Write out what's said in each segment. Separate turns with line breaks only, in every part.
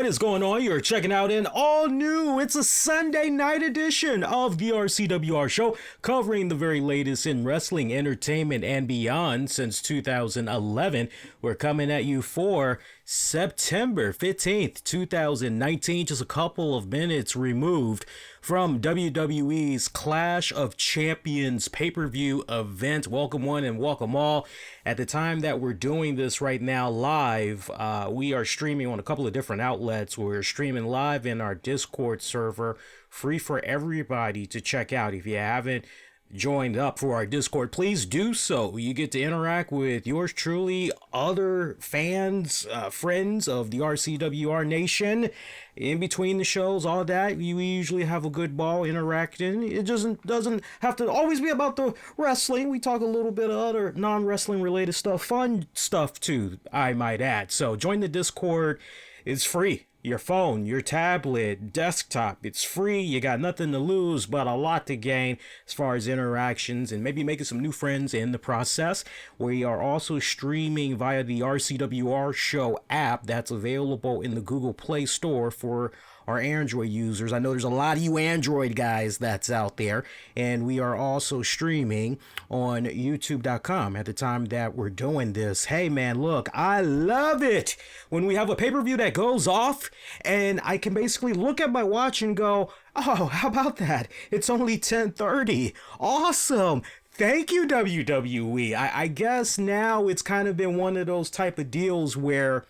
What is going on? You're checking out an all new, it's a Sunday night edition of the RCWR Show, covering the very latest in wrestling, entertainment, and beyond since 2011. We're coming at you for September 15th, 2019, just a couple of minutes removed from WWE's Clash of Champions pay-per-view event. Welcome one and welcome all. At the time that we're doing this right now live, we are streaming on a couple of different outlets. We're streaming live in our Discord server, free for everybody to check out. If you haven't joined up for our Discord, please do so. You get to interact with yours truly, other fans, friends of the RCWR Nation. In between the shows, all that, we usually have a good ball interacting. It doesn't have to always be about the wrestling. We talk a little bit of other non-wrestling related stuff, fun stuff too, I might add. So join the Discord. It's free. Your phone, your tablet, desktop, it's free. You got nothing to lose, but a lot to gain as far as interactions and maybe making some new friends in the process. We are also streaming via the RCWR Show app that's available in the Google Play Store for our Android users. I know there's a lot of you Android guys that's out there, and we are also streaming on youtube.com at the time that we're doing this. Hey man, look, I love it when we have a pay-per-view that goes off and I can basically look at my watch and go, oh, how about that? It's only 10:30. Awesome. Thank you, WWE. I guess now it's kind of been one of those type of deals where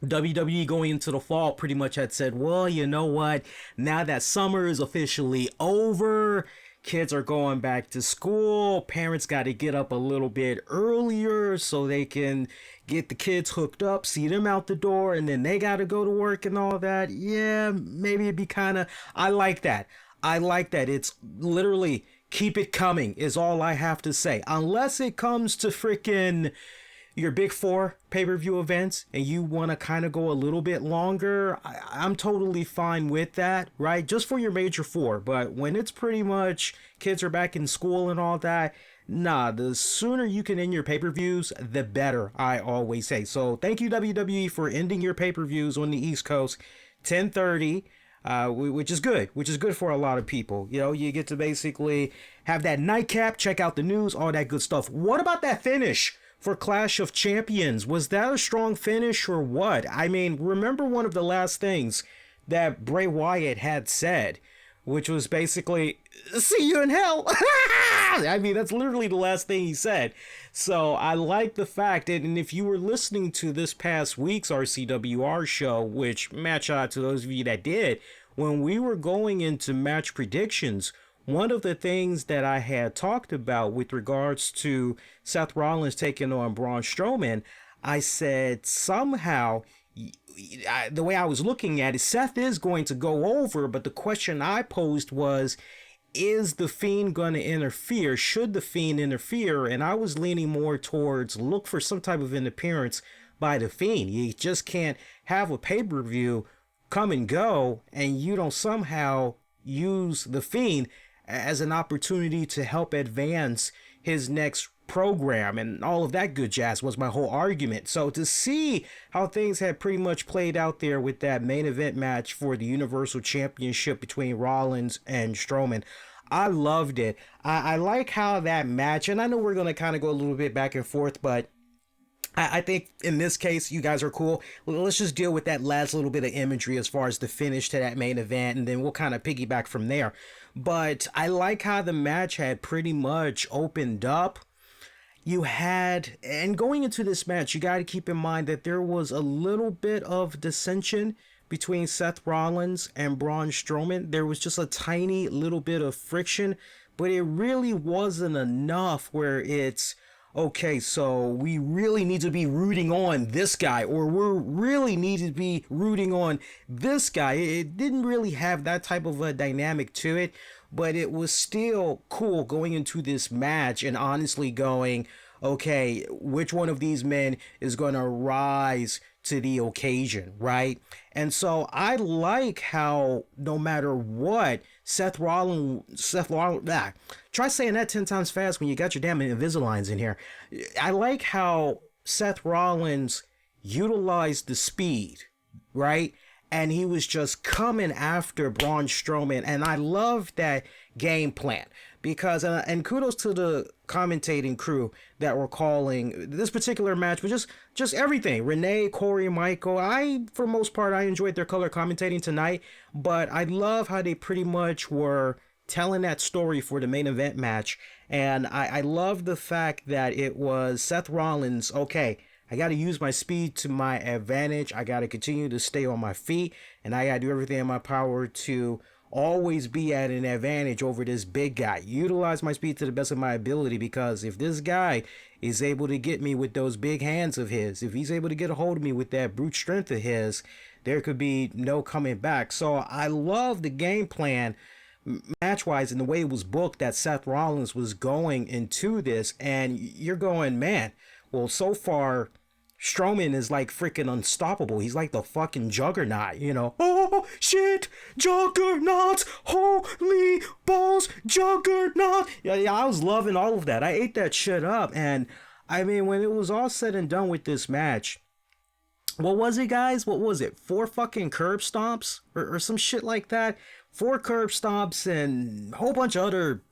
WWE going into the fall pretty much had said, well, you know what? Now that summer is officially over, kids are going back to school, parents got to get up a little bit earlier so they can get the kids hooked up, see them out the door, and then they got to go to work and all that. Yeah, maybe it'd be kind of, I like that. It's literally keep it coming is all I have to say. Unless it comes to freaking your big four pay-per-view events and you want to kind of go a little bit longer, I'm totally fine with that, right? Just for your major four. But when it's pretty much kids are back in school and all that, nah, the sooner you can end your pay-per-views, the better, I always say. So thank you, WWE, for ending your pay-per-views on the East Coast, 10:30. Which is good for a lot of people. You know, you get to basically have that nightcap, check out the news, all that good stuff. What about that finish for Clash of Champions? Was that a strong finish or what? I mean, remember one of the last things that Bray Wyatt had said, which was basically, see you in hell. I mean, that's literally the last thing he said. So I like the fact that, and if you were listening to this past week's RCWR show, which match out to those of you that did, when we were going into match predictions, one of the things that I had talked about with regards to Seth Rollins taking on Braun Strowman, I said somehow, the way I was looking at it, Seth is going to go over, but the question I posed was, is the Fiend going to interfere? Should the Fiend interfere? And I was leaning more towards look for some type of interference by the Fiend. You just can't have a pay-per-view come and go and you don't somehow use the Fiend as an opportunity to help advance his next program and all of that good jazz was my whole argument. So to see how things had pretty much played out there with that main event match for the Universal Championship between Rollins and Strowman, I loved it. I like how that match, and I know we're going to kind of go a little bit back and forth, but I think in this case, you guys are cool. Let's just deal with that last little bit of imagery as far as the finish to that main event, and then we'll kind of piggyback from there. But I like how the match had pretty much opened up. You had, and going into this match, you got to keep in mind that there was a little bit of dissension between Seth Rollins and Braun Strowman. There was just a tiny little bit of friction, but it really wasn't enough where it's, okay, so we really need to be rooting on this guy, or we really need to be rooting on this guy. It didn't really have that type of a dynamic to it, but it was still cool going into this match and honestly going, okay, which one of these men is going to rise to the occasion, right? And so I like how no matter what, Seth Rollins, try saying that 10 times fast when you got your damn Invisaligns in here. I like how Seth Rollins utilized the speed, right? and he was just coming after Braun Strowman. And I love that game plan because, and kudos to the commentating crew that were calling this particular match, but just everything. Renee, Corey, Michael, for most part, I enjoyed their color commentating tonight, but I love how they pretty much were telling that story for the main event match. And I love the fact that it was Seth Rollins, okay, I got to use my speed to my advantage. I got to continue to stay on my feet, and I got to do everything in my power to always be at an advantage over this big guy. Utilize my speed to the best of my ability, because if this guy is able to get me with those big hands of his, if he's able to get a hold of me with that brute strength of his, there could be no coming back. So I love the game plan match-wise and the way it was booked that Seth Rollins was going into this. And you're going, man, well, so far Strowman is like freaking unstoppable. He's like the fucking juggernaut, you know. Oh shit, juggernaut, holy balls, juggernaut. Yeah, I was loving all of that. I ate that shit up. And I mean, when it was all said and done with this match, what was it, guys? What was it? 4 fucking curb stomps or some shit like that? 4 curb stomps and a whole bunch of other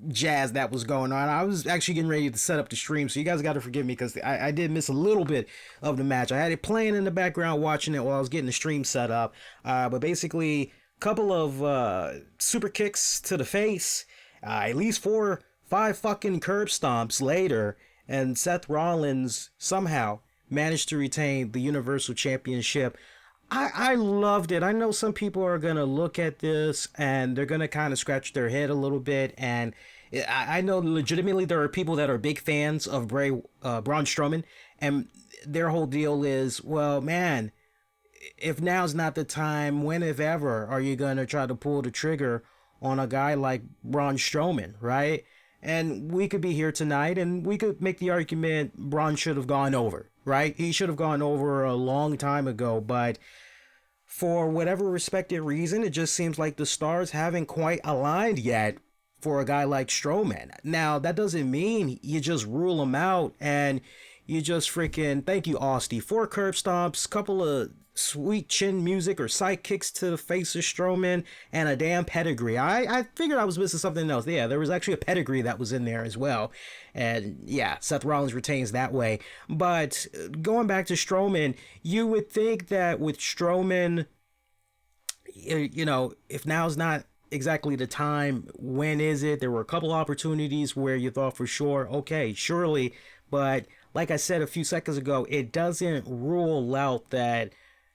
jazz that was going on. I was actually getting ready to set up the stream, so you guys got to forgive me because I did miss a little bit of the match. I had it playing in the background watching it while I was getting the stream set up, but basically a couple of super kicks to the face, at least 4-5 fucking curb stomps later, and Seth Rollins somehow managed to retain the Universal Championship. I loved it. I know some people are going to look at this and they're going to kind of scratch their head a little bit. And I know legitimately there are people that are big fans of Braun Strowman. And their whole deal is, well, man, if now's not the time, when, if ever, are you going to try to pull the trigger on a guy like Braun Strowman, right? And we could be here tonight and we could make the argument Braun should have gone over, right? He should have gone over a long time ago, but for whatever respected reason, it just seems like the stars haven't quite aligned yet for a guy like Strowman. Now, that doesn't mean you just rule him out and you just freaking, thank you, Austin, 4 curb stomps, couple of sweet chin music or side kicks to the face of Strowman, and a damn pedigree. I figured I was missing something else. Yeah, there was actually a pedigree that was in there as well. And yeah, Seth Rollins retains that way. But going back to Strowman, you would think that with Strowman, you know, if now's not exactly the time, when is it? There were a couple opportunities where you thought for sure, okay, surely. But like I said a few seconds ago, it doesn't rule out that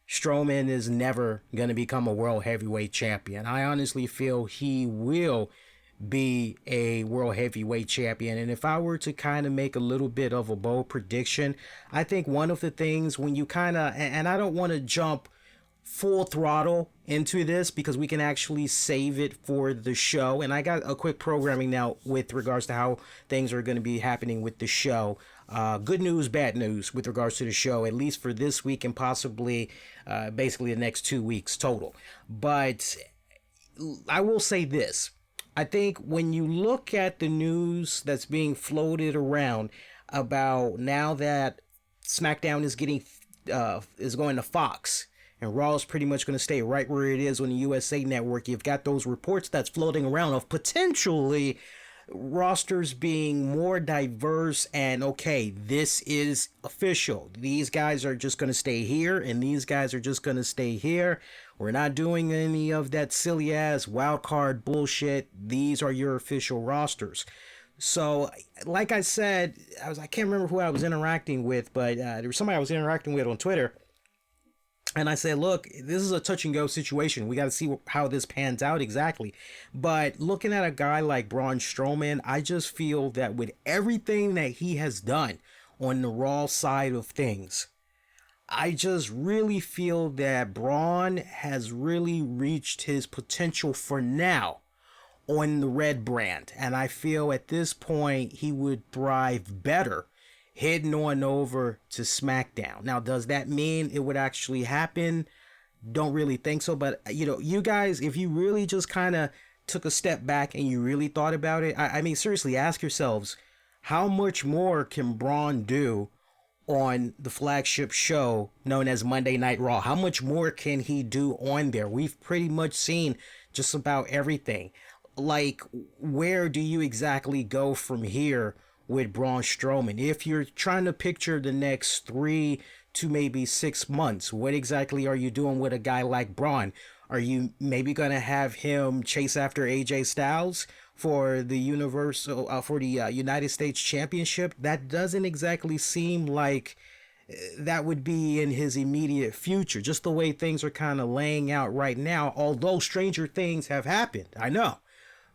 Strowman is never going to become a world heavyweight champion. I honestly feel he will be a world heavyweight champion. And if I were to kind of make a little bit of a bold prediction, I think one of the things when you kind of, and I don't want to jump full throttle into this because we can actually save it for the show. And I got a quick programming now with regards to how things are going to be happening with the show. Good news, bad news with regards to the show, at least for this week and possibly basically the next 2 weeks total. But I will say this. I think when you look at the news that's being floated around about now that SmackDown is getting is going to Fox and Raw is pretty much going to stay right where it is on the USA Network, you've got those reports that's floating around of potentially rosters being more diverse, and okay, this is official. These guys are just going to stay here and these guys are just going to stay here. We're not doing any of that silly ass wild card bullshit. These are your official rosters. So like I said, I can't remember who I was interacting with, but there was somebody I was interacting with on Twitter. And I said, look, this is a touch and go situation. We got to see how this pans out exactly. But looking at a guy like Braun Strowman, I just feel that with everything that he has done on the Raw side of things, I just really feel that Braun has really reached his potential for now on the Red brand. And I feel at this point he would thrive better heading on over to SmackDown. Now, does that mean it would actually happen? Don't really think so. But, you know, you guys, if you really just kind of took a step back and you really thought about it, I mean, seriously, ask yourselves, how much more can Braun do on the flagship show known as Monday Night Raw. How much more can he do on there? We've pretty much seen just about everything. Like, where do you exactly go from here with Braun Strowman? If you're trying to picture the next 3 to maybe 6 months, what exactly are you doing with a guy like Braun? Are you maybe going to have him chase after AJ Styles for the United States Championship? That doesn't exactly seem like that would be in his immediate future, just the way things are kind of laying out right now. Although stranger things have happened, I know,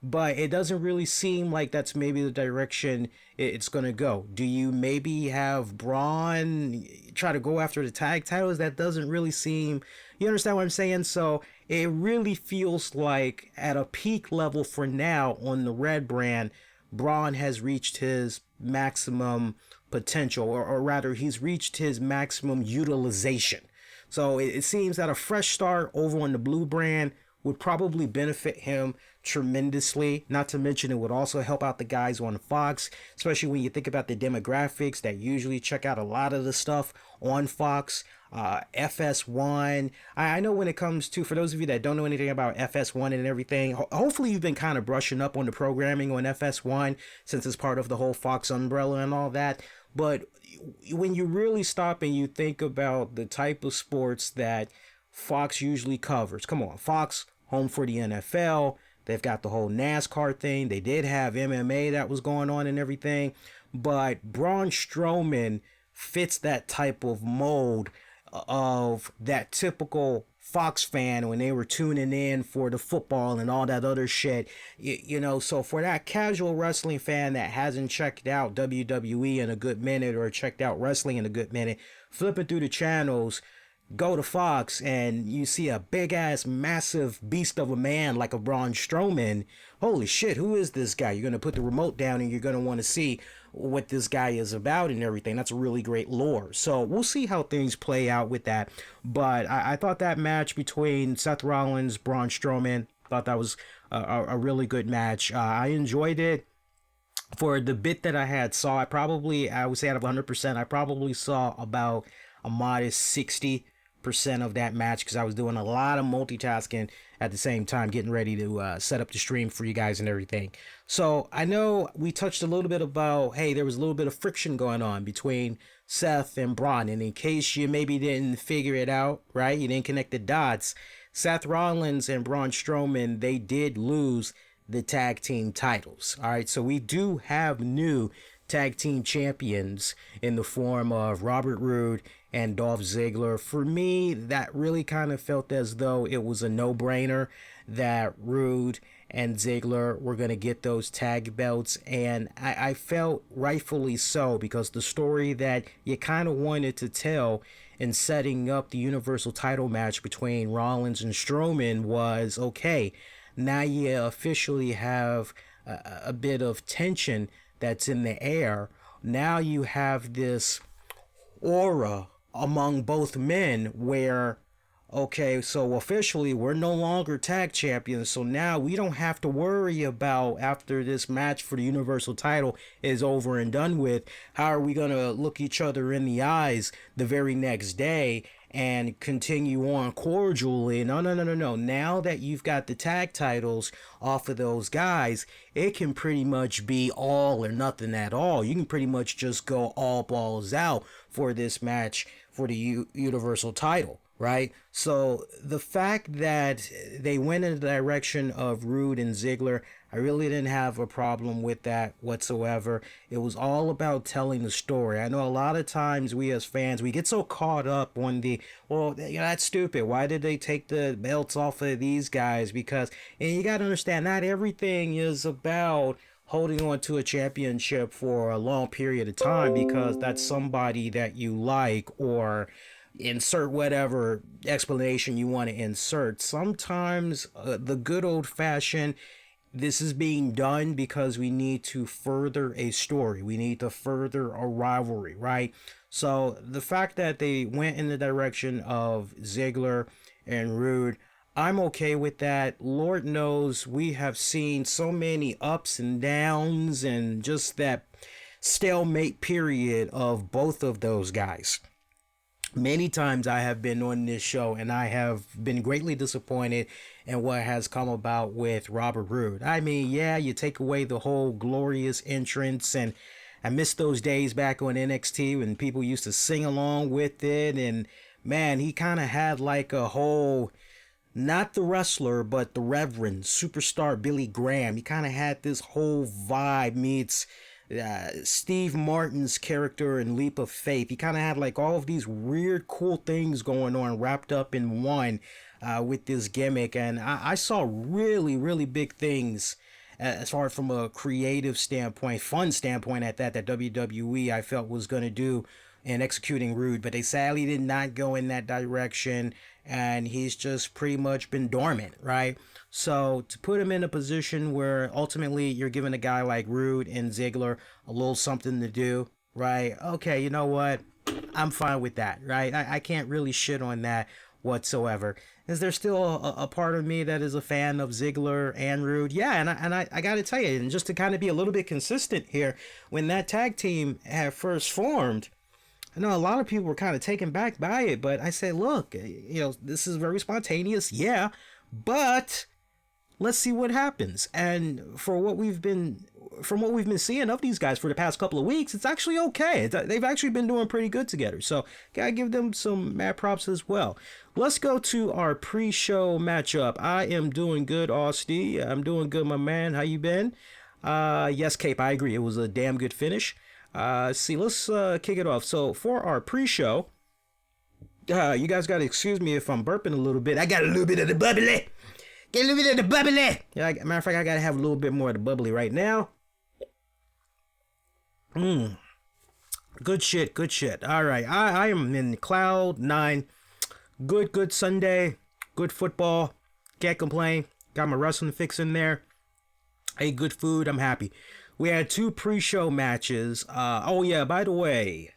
but it doesn't really seem like that's maybe the direction it's going to go. Do you maybe have Braun try to go after the tag titles? That doesn't really seem, you understand what I'm saying? So it really feels like at a peak level for now on the Red brand, Braun has reached his maximum potential, or rather he's reached his maximum utilization. So it seems that a fresh start over on the Blue brand would probably benefit him tremendously. Not to mention it would also help out the guys on Fox, especially when you think about the demographics that usually check out a lot of the stuff on Fox. FS1, I know when it comes to, for those of you that don't know anything about FS1 and everything, hopefully you've been kind of brushing up on the programming on FS1 since it's part of the whole Fox umbrella and all that. But when you really stop and you think about the type of sports that Fox usually covers, come on, Fox, home for the NFL. They've got the whole NASCAR thing. They did have MMA that was going on and everything. But Braun Strowman fits that type of mold of that typical Fox fan when they were tuning in for the football and all that other shit. So for that casual wrestling fan that hasn't checked out WWE in a good minute or checked out wrestling in a good minute, flipping through the channels, go to Fox and you see a big ass massive beast of a man like a Braun Strowman. Holy shit, who is this guy? You're going to put the remote down and you're going to want to see what this guy is about and everything. That's a really great lore. So we'll see how things play out with that. But I thought that match between Seth Rollins, Braun Strowman, thought that was a really good match. I enjoyed it. For the bit that I saw, I would say out of 100%, I probably saw about a modest 60% of that match because I was doing a lot of multitasking at the same time, getting ready to set up the stream for you guys and everything. So I know we touched a little bit about, hey, there was a little bit of friction going on between Seth and Braun. And in case you maybe didn't figure it out, right, you didn't connect the dots, Seth Rollins and Braun Strowman, they did lose the tag team titles. All right, so we do have new tag team champions in the form of Robert Roode and Dolph Ziggler. For me, that really kind of felt as though it was a no-brainer that Roode and Ziggler were going to get those tag belts, and I felt rightfully so, because the story that you kind of wanted to tell in setting up the Universal title match between Rollins and Strowman was, okay, now you officially have a bit of tension that's in the air. Now you have this aura among both men where, okay, so officially we're no longer tag champions, so now we don't have to worry about, after this match for the Universal title is over and done with, how are we going to look each other in the eyes the very next day and continue on cordially. No. Now that you've got the tag titles off of those guys, it can pretty much be all or nothing at all. You can pretty much just go all balls out for this match for the Universal title, right? So the fact that they went in the direction of Roode and Ziggler, I really didn't have a problem with that whatsoever. It was all about telling the story. I know a lot of times we as fans, we get so caught up on the, well, that's stupid. Why did they take the belts off of these guys? Because, and you got to understand, not everything is about holding on to a championship for a long period of time because that's somebody that you like, or insert whatever explanation you want to insert. Sometimes the good old-fashioned, this is being done because we need to further a story. We need to further a rivalry, right? So the fact that they went in the direction of Ziggler and Roode, I'm okay with that. Lord knows we have seen so many ups and downs and just that stalemate period of both of those guys. Many times I have been on this show and I have been greatly disappointed in what has come about with Robert Roode. I mean, yeah, you take away the whole glorious entrance, and I miss those days back on NXT when people used to sing along with it. And man, he kind of had like a whole, not the wrestler, but the Reverend superstar Billy Graham. He kind of had this whole vibe meets Steve Martin's character in Leap of Faith. He kind of had like all of these weird, cool things going on wrapped up in one with this gimmick. And I saw really, really big things as far as from a creative standpoint, fun standpoint at that WWE I felt was going to do in executing Roode, but they sadly did not go in that direction, and he's just pretty much been dormant, right? So to put him in a position where ultimately you're giving a guy like Roode and Ziggler a little something to do, right? Okay, you know what? I'm fine with that, right? I can't really shit on that whatsoever. Is there still a part of me that is a fan of Ziggler and Roode? Yeah, and I got to tell you, and just to kind of be a little bit consistent here, when that tag team had first formed, I know a lot of people were kind of taken back by it, but I said, look, you know, this is very spontaneous, yeah, but let's see what happens. And from what we've been seeing of these guys for the past couple of weeks, it's actually okay. They've actually been doing pretty good together. So gotta give them some mad props as well. Let's go to our pre-show matchup. I am doing good, Austin. I'm doing good, my man. How you been? Yes, Cape, I agree. It was a damn good finish. See, let's kick it off. So for our pre-show, you guys gotta excuse me if I'm burping a little bit. I got a little bit of the bubbly. Get a little bit of the bubbly. Yeah, matter of fact, I gotta have a little bit more of the bubbly right now. Good shit, good shit. All right, I am in cloud nine. Good Sunday. Good football. Can't complain. Got my wrestling fix in there. Ate good food. I'm happy. We had 2 pre-show matches. Oh yeah, by the way,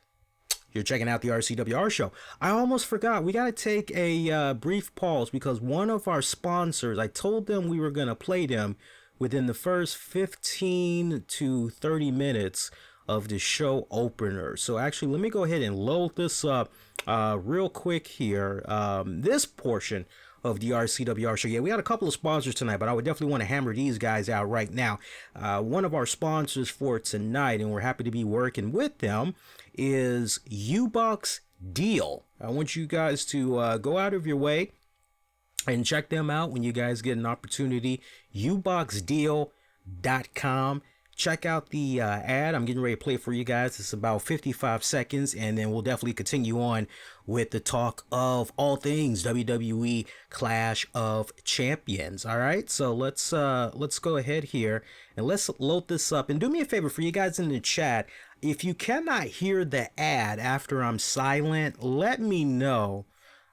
you're checking out the RCWR show. I almost forgot. We got to take a brief pause because one of our sponsors, I told them we were going to play them within the first 15 to 30 minutes of the show opener. So actually, let me go ahead and load this up real quick here. This portion of the RCWR show. Yeah, we had a couple of sponsors tonight, but I would definitely want to hammer these guys out right now. One of our sponsors for tonight, and we're happy to be working with them, is U-Box Deal. I want you guys to go out of your way and check them out when you guys get an opportunity. uboxdeal.com. Check out the ad. I'm getting ready to play for you guys. It's about 55 seconds, and then we'll definitely continue on with the talk of all things WWE Clash of Champions. All right, so let's go ahead here and let's load this up. And do me a favor for you guys in the chat. If you cannot hear the ad after I'm silent, let me know.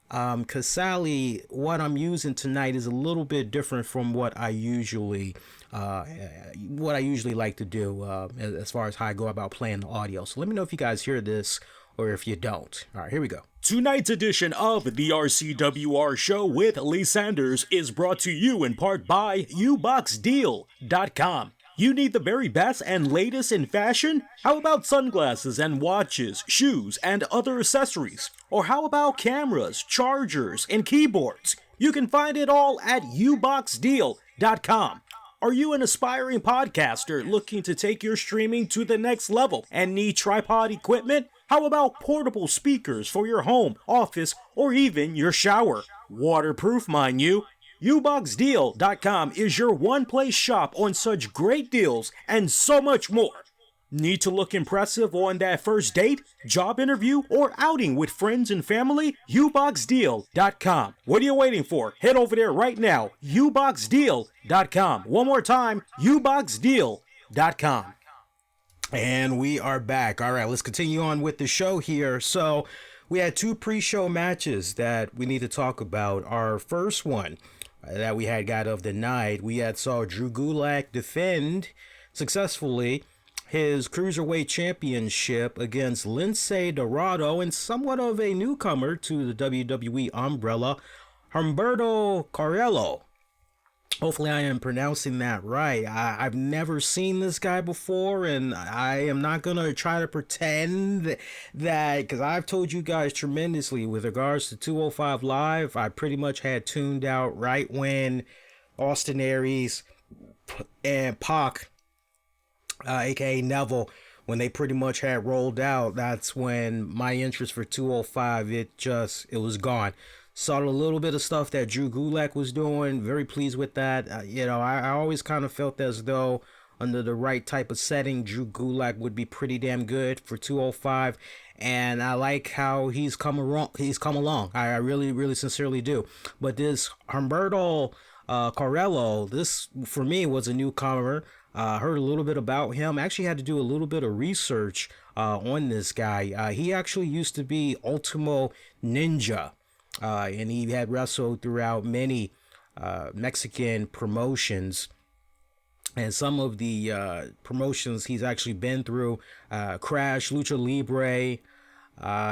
Cause Sally, what I'm using tonight is a little bit different from what I usually like to do as far as how I go about playing the audio. So let me know if you guys hear this or if you don't. All right, here we go. Tonight's edition of the RCWR Show with Lee Sanders is brought to you in part by uboxdeal.com. You need the very best and latest in fashion? How about sunglasses and watches, shoes, and other accessories? Or how about cameras, chargers, and keyboards? You can find it all at uboxdeal.com. Are you an aspiring podcaster looking to take your streaming to the next level and need tripod equipment? How about portable speakers for your home, office, or even your shower? Waterproof, mind you. uboxdeal.com is your one-place shop on such great deals and so much more. Need to look impressive on that first date, job interview, or outing with friends and family? uboxdeal.com. What are you waiting for? Head over there right now. uboxdeal.com. One more time, uboxdeal.com. And we are back. All right, let's continue on with the show here. So we had 2 pre-show matches that we need to talk about. Our first one that we had got of the night, we had saw Drew Gulak defend successfully his Cruiserweight Championship against Lince Dorado and somewhat of a newcomer to the WWE umbrella, Humberto Carrillo. Hopefully, I am pronouncing that right. I've never seen this guy before, and I am not going to try to pretend that, because I've told you guys tremendously with regards to 205 Live. I pretty much had tuned out right when Austin Aries and Pac, aka Neville, when they pretty much had rolled out. That's when my interest for 205, it was gone. Saw a little bit of stuff that Drew Gulak was doing. Very pleased with that. I always kind of felt as though under the right type of setting, Drew Gulak would be pretty damn good for 205. And I like how he's come along. I really, really sincerely do. But this Humberto Carrello, this for me was a newcomer. Heard a little bit about him. Actually had to do a little bit of research on this guy. He actually used to be Ultimo Ninja. And he had wrestled throughout many Mexican promotions. And some of the promotions he's actually been through, Crash, Lucha Libre.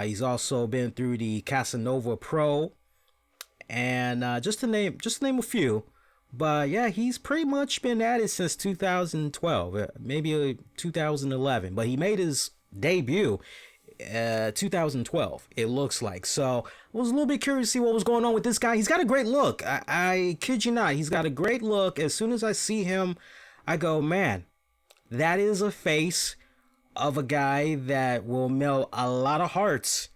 He's also been through the Casanova Pro. And just to name a few. But yeah, he's pretty much been at it since 2012, maybe 2011. But he made his debut 2012, it looks like. So I was a little bit curious to see what was going on with this guy. He's got a great look. I kid you not, he's got a great look. As soon as I see him, I go, man, that is a face of a guy that will melt a lot of hearts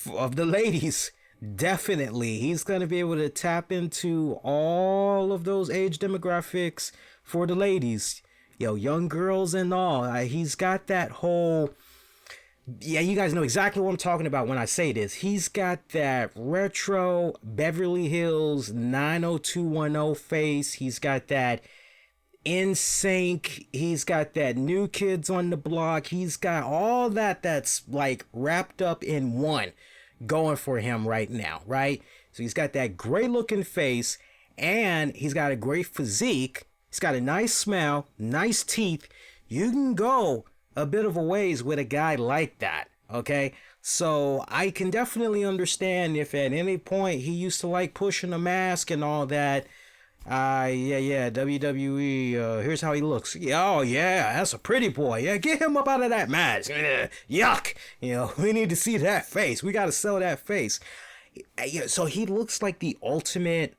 of the ladies. Definitely, he's going to be able to tap into all of those age demographics for the ladies, young girls and all. He's got that whole, yeah, you guys know exactly what I'm talking about when I say this. He's got that retro Beverly Hills 90210 face. He's got that NSYNC. He's got that New Kids on the Block. He's got all that's like wrapped up in one going for him right now, right? So he's got that great looking face, and he's got a great physique. He's got a nice smile, nice teeth. You can go a bit of a ways with a guy like that, okay? So I can definitely understand if at any point he used to like pushing a mask and all that. WWE, here's how he looks. Oh yeah, that's a pretty boy. Yeah, get him up out of that mask. Yuck. We need to see that face. We got to sell that face. So he looks like the ultimate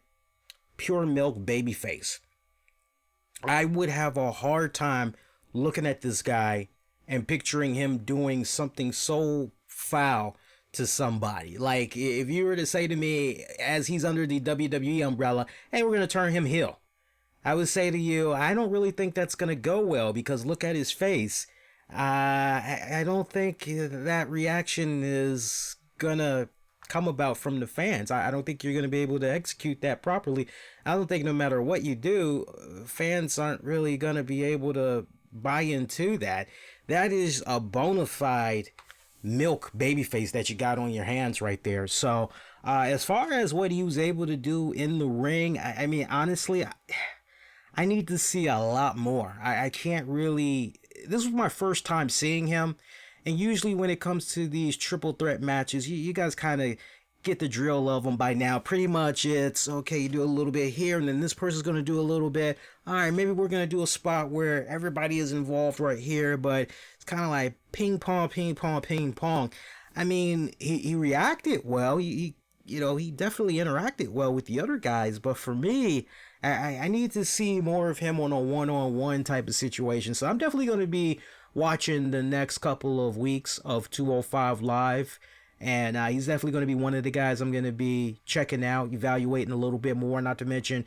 pure milk baby face. I would have a hard time looking at this guy and picturing him doing something so foul to somebody. Like, if you were to say to me, as he's under the WWE umbrella, hey, we're going to turn him heel, I would say to you, I don't really think that's going to go well, because look at his face. I don't think that reaction is going to come about from the fans. I don't think you're going to be able to execute that properly. I don't think no matter what you do, fans aren't really going to be able to buy into that. That is a bona fide milk babyface that you got on your hands right there. So as far as what he was able to do in the ring, I mean, honestly, I need to see a lot more. I can't really, this was my first time seeing him, and usually when it comes to these triple threat matches, you guys kind of get the drill of them by now. Pretty much it's, okay, you do a little bit here, and then this person's going to do a little bit. All right, maybe we're going to do a spot where everybody is involved right here, but it's kind of like ping pong, ping pong, ping pong. I mean, he reacted well. He definitely interacted well with the other guys, but for me, I need to see more of him on a one-on-one type of situation. So I'm definitely going to be watching the next couple of weeks of 205 Live. And he's definitely going to be one of the guys I'm going to be checking out, evaluating a little bit more, not to mention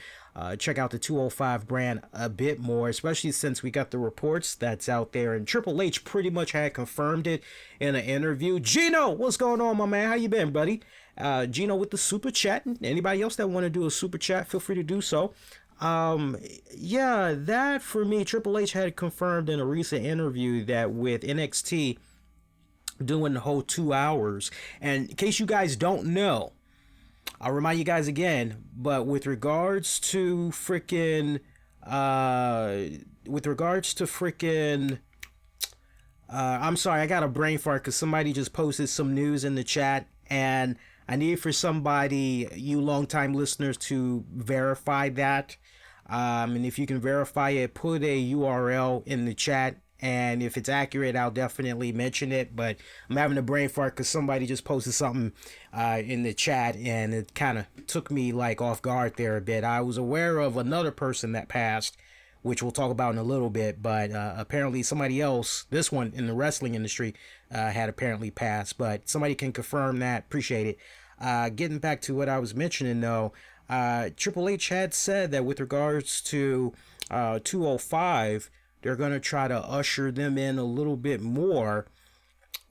check out the 205 brand a bit more, especially since we got the reports that's out there. And Triple H pretty much had confirmed it in an interview. Gino, what's going on, my man? How you been, buddy? Gino with the super chat. Anybody else that want to do a super chat, feel free to do so. Yeah, that for me, Triple H had confirmed in a recent interview that with NXT doing the whole 2 hours, and in case you guys don't know, I'll remind you guys again, but with regards to freaking I'm sorry, I got a brain fart because somebody just posted some news in the chat, and I need for somebody, you longtime listeners, to verify that. And if you can verify it, put a URL in the chat. And if it's accurate, I'll definitely mention it. But I'm having a brain fart because somebody just posted something in the chat, and it kind of took me like off guard there a bit. I was aware of another person that passed, which we'll talk about in a little bit. But apparently somebody else, this one in the wrestling industry, had apparently passed. But somebody can confirm that. Appreciate it. Getting back to what I was mentioning, though, Triple H had said that with regards to 205, they're going to try to usher them in a little bit more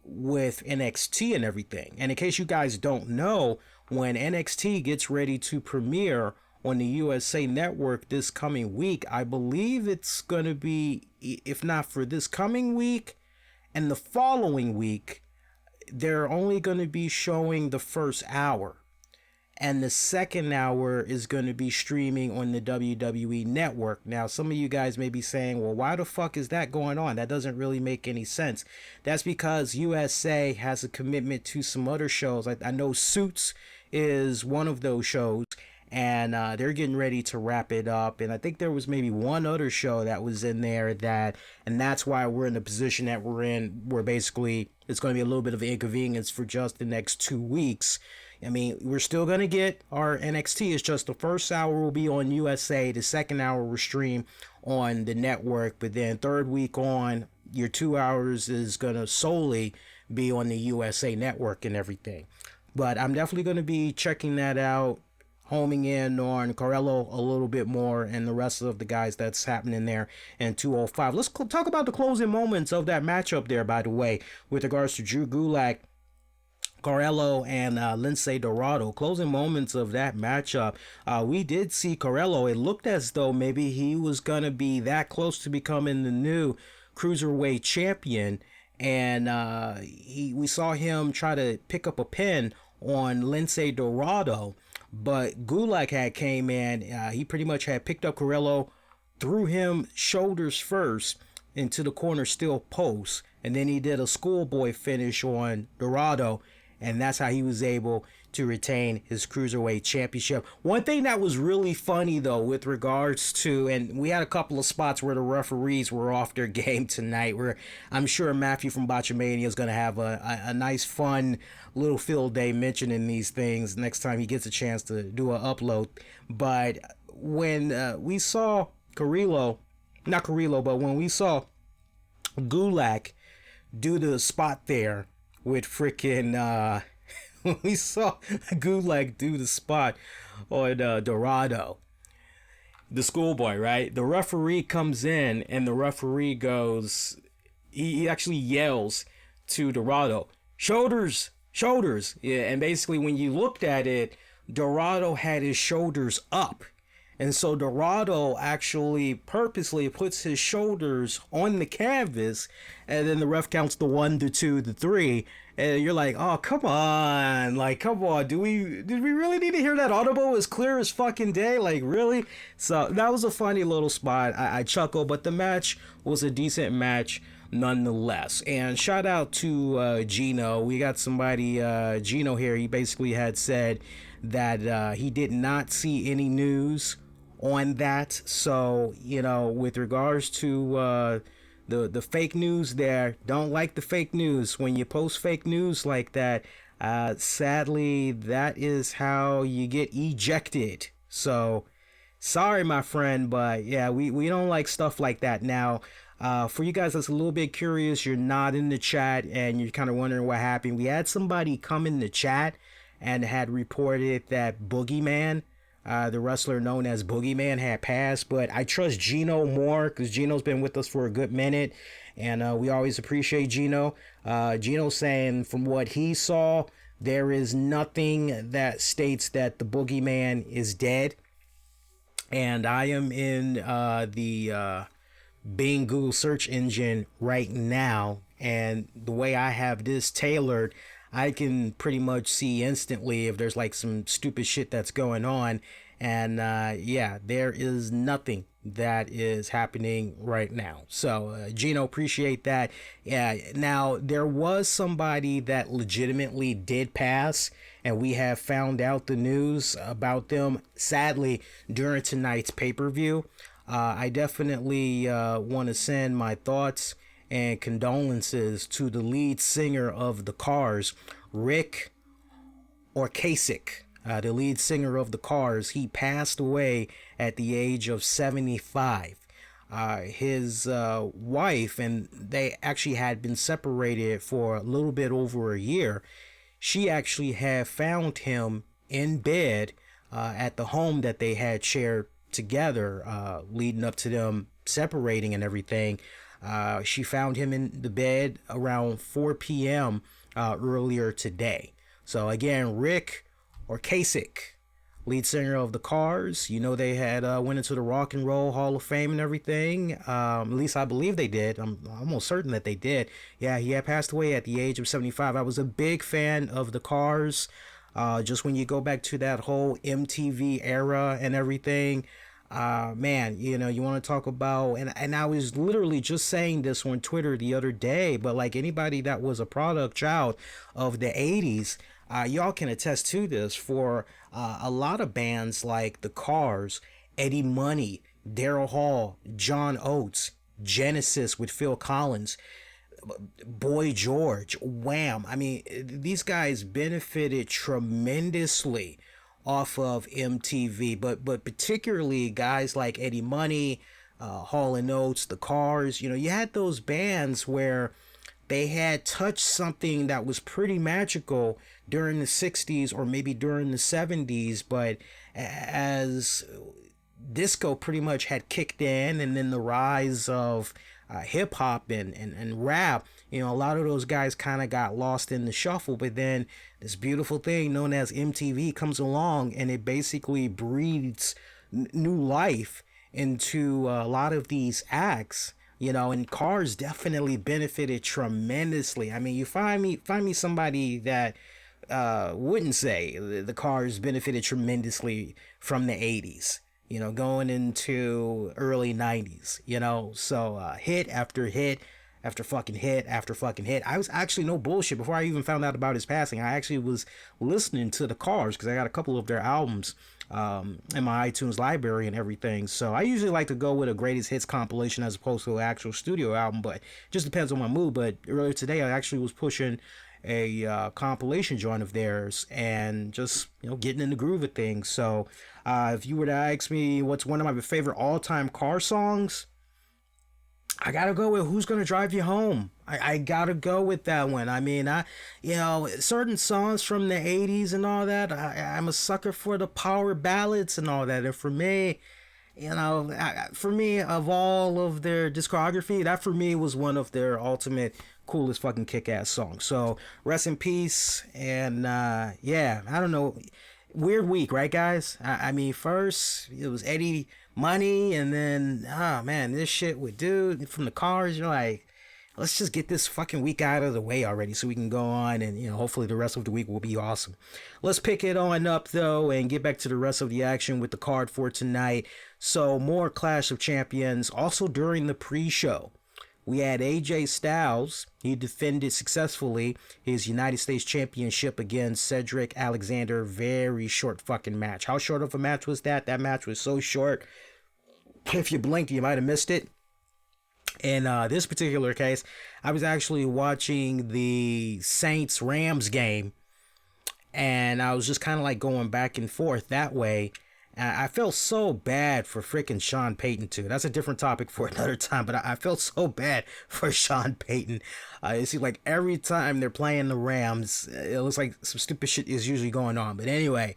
with NXT and everything. And in case you guys don't know, when NXT gets ready to premiere on the USA Network this coming week, I believe it's going to be, if not for this coming week and the following week, they're only going to be showing the first hour. And the second hour is going to be streaming on the WWE Network. Now, some of you guys may be saying, well, why the fuck is that going on? That doesn't really make any sense. That's because USA has a commitment to some other shows. I know Suits is one of those shows, and they're getting ready to wrap it up. And I think there was maybe one other show that was in there and that's why we're in the position that we're in, where basically it's going to be a little bit of an inconvenience for just the next 2 weeks. I mean, we're still going to get our NXT. It's just the first hour will be on USA. The second hour will stream on the network. But then third week on, your 2 hours is going to solely be on the USA Network and everything. But I'm definitely going to be checking that out, homing in on Carello a little bit more and the rest of the guys that's happening there in 205. Let's talk about the closing moments of that matchup there, by the way, with regards to Drew Gulak, Carello, and Lince Dorado. Closing moments of that matchup. We did see Carello. It looked as though maybe he was going to be that close to becoming the new Cruiserweight champion. And we saw him try to pick up a pin on Lince Dorado. But Gulak had came in. He pretty much had picked up Carello, threw him shoulders first into the corner steel post. And then he did a schoolboy finish on Dorado. And that's how he was able to retain his Cruiserweight championship. One thing that was really funny, though, with regards to, and we had a couple of spots where the referees were off their game tonight, where I'm sure Matthew from Botchamania is going to have a nice, fun little field day mentioning these things next time he gets a chance to do an upload. But when we saw when we saw Gulak do the spot there, with freaking we saw Gulak do the spot on Dorado, the schoolboy, right? The referee comes in and the referee goes, he actually yells to Dorado, shoulders. Yeah, and basically when you looked at it, Dorado had his shoulders up. And so Dorado actually purposely puts his shoulders on the canvas, and then the ref counts the 1, the 2, the 3, and you're like, oh, come on. Like, come on. Did we really need to hear that audible as clear as fucking day? Like, really? So that was a funny little spot. I chuckled, but the match was a decent match nonetheless. And shout out to Gino. We got somebody, Gino here. He basically had said that he did not see any news on that. So, you know, with regards to the fake news there, don't like the fake news. When you post fake news like that, sadly, that is how you get ejected. So sorry, my friend, but yeah, we don't like stuff like that. Now, for you guys that's a little bit curious, you're not in the chat and you're kind of wondering what happened. We had somebody come in the chat and had reported that Boogeyman, the wrestler known as Boogeyman, had passed. But I trust Gino more because Gino's been with us for a good minute, and we always appreciate Gino. Gino saying from what he saw, there is nothing that states that the Boogeyman is dead. And I am in the Bing Google search engine right now, and the way I have this tailored, I can pretty much see instantly if there's like some stupid shit that's going on. And yeah, there is nothing that is happening right now. So, Gino, appreciate that. Yeah, now there was somebody that legitimately did pass, and we have found out the news about them, sadly, during tonight's pay per view. I definitely want to send my thoughts and condolences to the lead singer of the Cars, Rick Ocasek, the lead singer of the Cars. He passed away at the age of 75. His wife, and they actually had been separated for a little bit over a year. She actually had found him in bed at the home that they had shared together, leading up to them separating and everything. She found him in the bed around 4 p.m. Earlier today. So again, Rick Ocasek, lead singer of the Cars. You know, they had went into the Rock and Roll Hall of Fame and everything. At least I believe they did. I'm almost certain that they did. Yeah, he had passed away at the age of 75. I was a big fan of the Cars. Just when you go back to that whole MTV era and everything, man, you know, you want to talk about, and I was literally just saying this on Twitter the other day, but like anybody that was a product child of the 80s, y'all can attest to this. For a lot of bands like the Cars, Eddie Money, Daryl Hall, John Oates, Genesis with Phil Collins, Boy George, Wham. I mean, these guys benefited tremendously off of MTV, but particularly guys like Eddie Money, Hall and Oates, the Cars. You know, you had those bands where they had touched something that was pretty magical during the 60s or maybe during the 70s, but as disco pretty much had kicked in, and then the rise of hip hop and rap, you know, a lot of those guys kind of got lost in the shuffle. But then this beautiful thing known as MTV comes along, and it basically breathes new life into a lot of these acts, you know. And Cars definitely benefited tremendously. I mean, you find me somebody that wouldn't say the Cars benefited tremendously from the 80s, you know, going into early 90s, you know. So hit after hit after fucking hit after fucking hit. I was actually, no bullshit, before I even found out about his passing, I actually was listening to the Cars because I got a couple of their albums in my iTunes library and everything. So I usually like to go with a greatest hits compilation as opposed to an actual studio album, but it just depends on my mood. But earlier today I actually was pushing a compilation joint of theirs and just, you know, getting in the groove of things. So if you were to ask me what's one of my favorite all-time Car songs, I gotta go with Who's Gonna Drive You Home. I gotta go with that one. I mean, you know, certain songs from the 80s and all that, I'm a sucker for the power ballads and all that. And for me, you know, for me, of all of their discography, that for me was one of their ultimate coolest fucking kick-ass songs. So rest in peace. And yeah, I don't know. Weird week, right, guys? I mean, first it was Eddie Money, and then, oh man, this shit with dude from the Cars. You're like, let's just get this fucking week out of the way already so we can go on, and, you know, hopefully the rest of the week will be awesome. Let's pick it on up though and get back to the rest of the action with the card for tonight. So more Clash of Champions. Also during the pre-show, we had AJ Styles. He defended successfully his United States Championship against Cedric Alexander. Very short fucking match. How short of a match was that? That match was so short, if you blinked, you might have missed it. In this particular case, I was actually watching the Saints-Rams game, and I was just kind of like going back and forth that way. I felt so bad for freaking Sean Payton too. That's a different topic for another time, but I felt so bad for Sean Payton. It seems like every time they're playing the Rams, it looks like some stupid shit is usually going on. But anyway,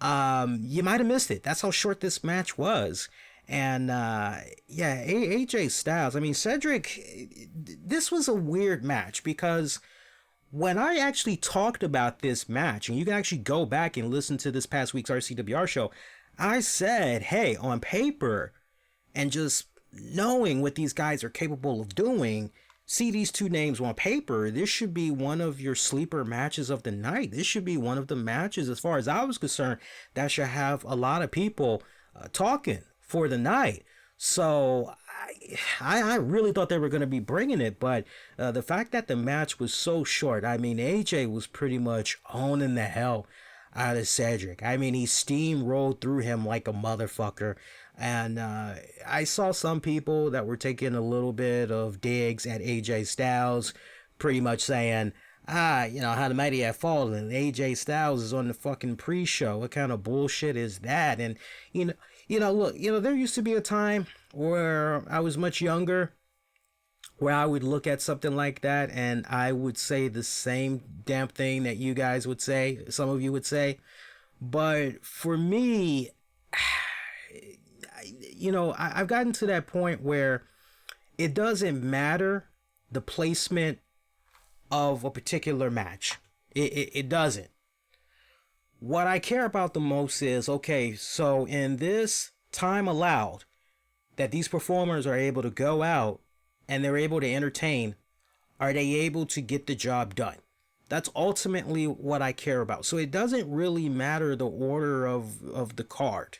you might have missed it. That's how short this match was. And yeah, AJ Styles, I mean, Cedric, this was a weird match because when I actually talked about this match, and you can actually go back and listen to this past week's RCWR show, I said, hey, on paper, and just knowing what these guys are capable of doing, see these two names on paper, this should be one of your sleeper matches of the night. This should be one of the matches, as far as I was concerned, that should have a lot of people talking for the night. So I really thought they were going to be bringing it, but the fact that the match was so short, I mean, AJ was pretty much owning the hell out of Cedric. I mean, he steamrolled through him like a motherfucker. And I saw some people that were taking a little bit of digs at AJ Styles, pretty much saying, how the mighty have fallen. AJ Styles is on the fucking pre-show. What kind of bullshit is that? And, look, there used to be a time where I was much younger, where I would look at something like that and I would say the same damn thing that you guys would say, some of you would say. But for me, I've gotten to that point where it doesn't matter the placement of a particular match. It doesn't. What I care about the most is, okay, so in this time allowed that these performers are able to go out and they're able to entertain, are they able to get the job done? That's ultimately what I care about. So it doesn't really matter the order of the card.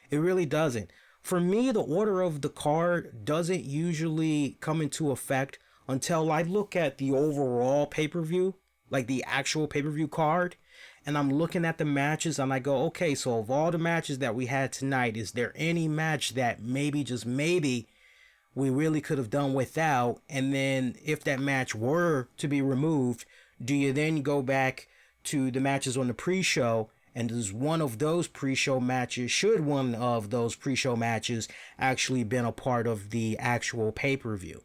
It really doesn't. For me, the order of the card doesn't usually come into effect until I look at the overall pay-per-view, like the actual pay-per-view card, and I'm looking at the matches and I go, okay, so of all the matches that we had tonight, is there any match that maybe, just maybe, we really could have done without? And then if that match were to be removed, do you then go back to the matches on the pre-show, and does one of those pre-show matches, should one of those pre-show matches actually been a part of the actual pay-per-view?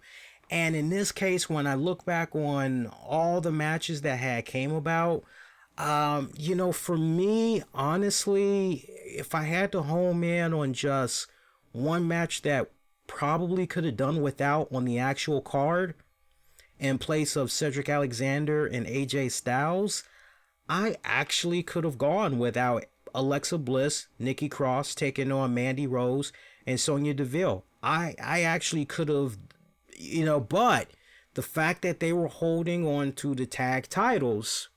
And in this case, when I look back on all the matches that had came about, for me, honestly, if I had to home in on just one match that probably could have done without on the actual card in place of Cedric Alexander and AJ Styles, I actually could have gone without Alexa Bliss, Nikki Cross taking on Mandy Rose and Sonya Deville. I actually could have, but the fact that they were holding on to the tag titles,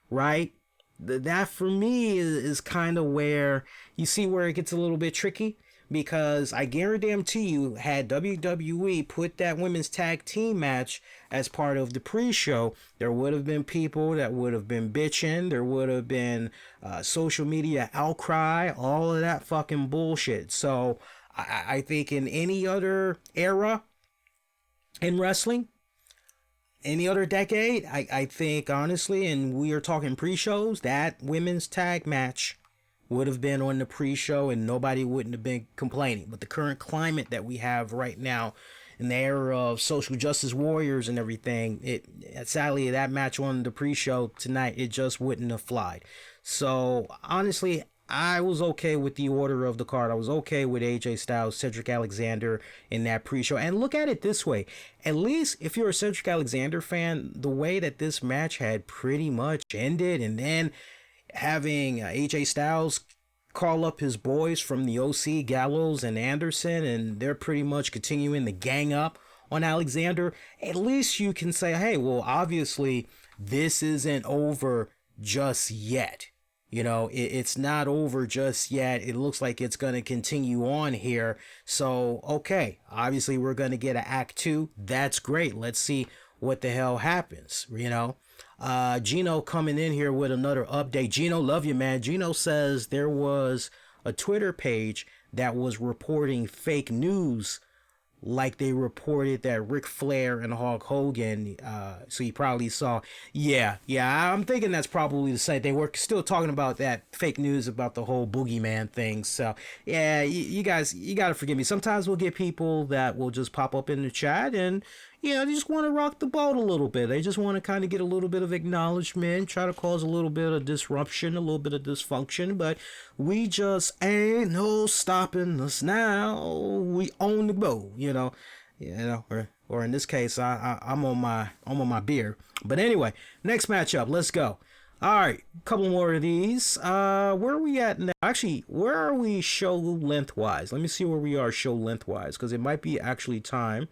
right? That for me is kind of where you see where it gets a little bit tricky, because I guarantee you, had WWE put that women's tag team match as part of the pre-show, there would have been people that would have been bitching. There would have been social media outcry, all of that fucking bullshit. So I think in any other era in wrestling, any other decade, I think honestly, and we are talking pre-shows, that women's tag match would have been on the pre-show and nobody wouldn't have been complaining. But the current climate that we have right now, in the era of social justice warriors and everything, sadly that match on the pre-show tonight, it just wouldn't have flied. So honestly, I was okay with the order of the card. I was okay with AJ Styles, Cedric Alexander in that pre-show. And look at it this way. At least if you're a Cedric Alexander fan, the way that this match had pretty much ended, and then having AJ Styles call up his boys from the OC, Gallows and Anderson, and they're pretty much continuing to gang up on Alexander, at least you can say, hey, well, obviously this isn't over just yet. It's not over just yet. It looks like it's going to continue on here. So, okay, obviously we're going to get an Act 2. That's great. Let's see what the hell happens, Gino coming in here with another update. Gino, love you, man. Gino says there was a Twitter page that was reporting fake news, like they reported that Ric Flair and Hulk Hogan, so you probably saw, yeah, I'm thinking that's probably the same. They were still talking about that fake news about the whole boogeyman thing. So yeah, you guys, you gotta forgive me. Sometimes we'll get people that will just pop up in the chat and they just want to rock the boat a little bit. They just want to kind of get a little bit of acknowledgement, try to cause a little bit of disruption, a little bit of dysfunction, but we just ain't no stopping us now. We own the boat, or in this case, I'm on my beer. But anyway, next matchup, let's go. All right, a couple more of these. Where are we at now? Actually, where are we show lengthwise? Let me see where we are show lengthwise, because it might be actually time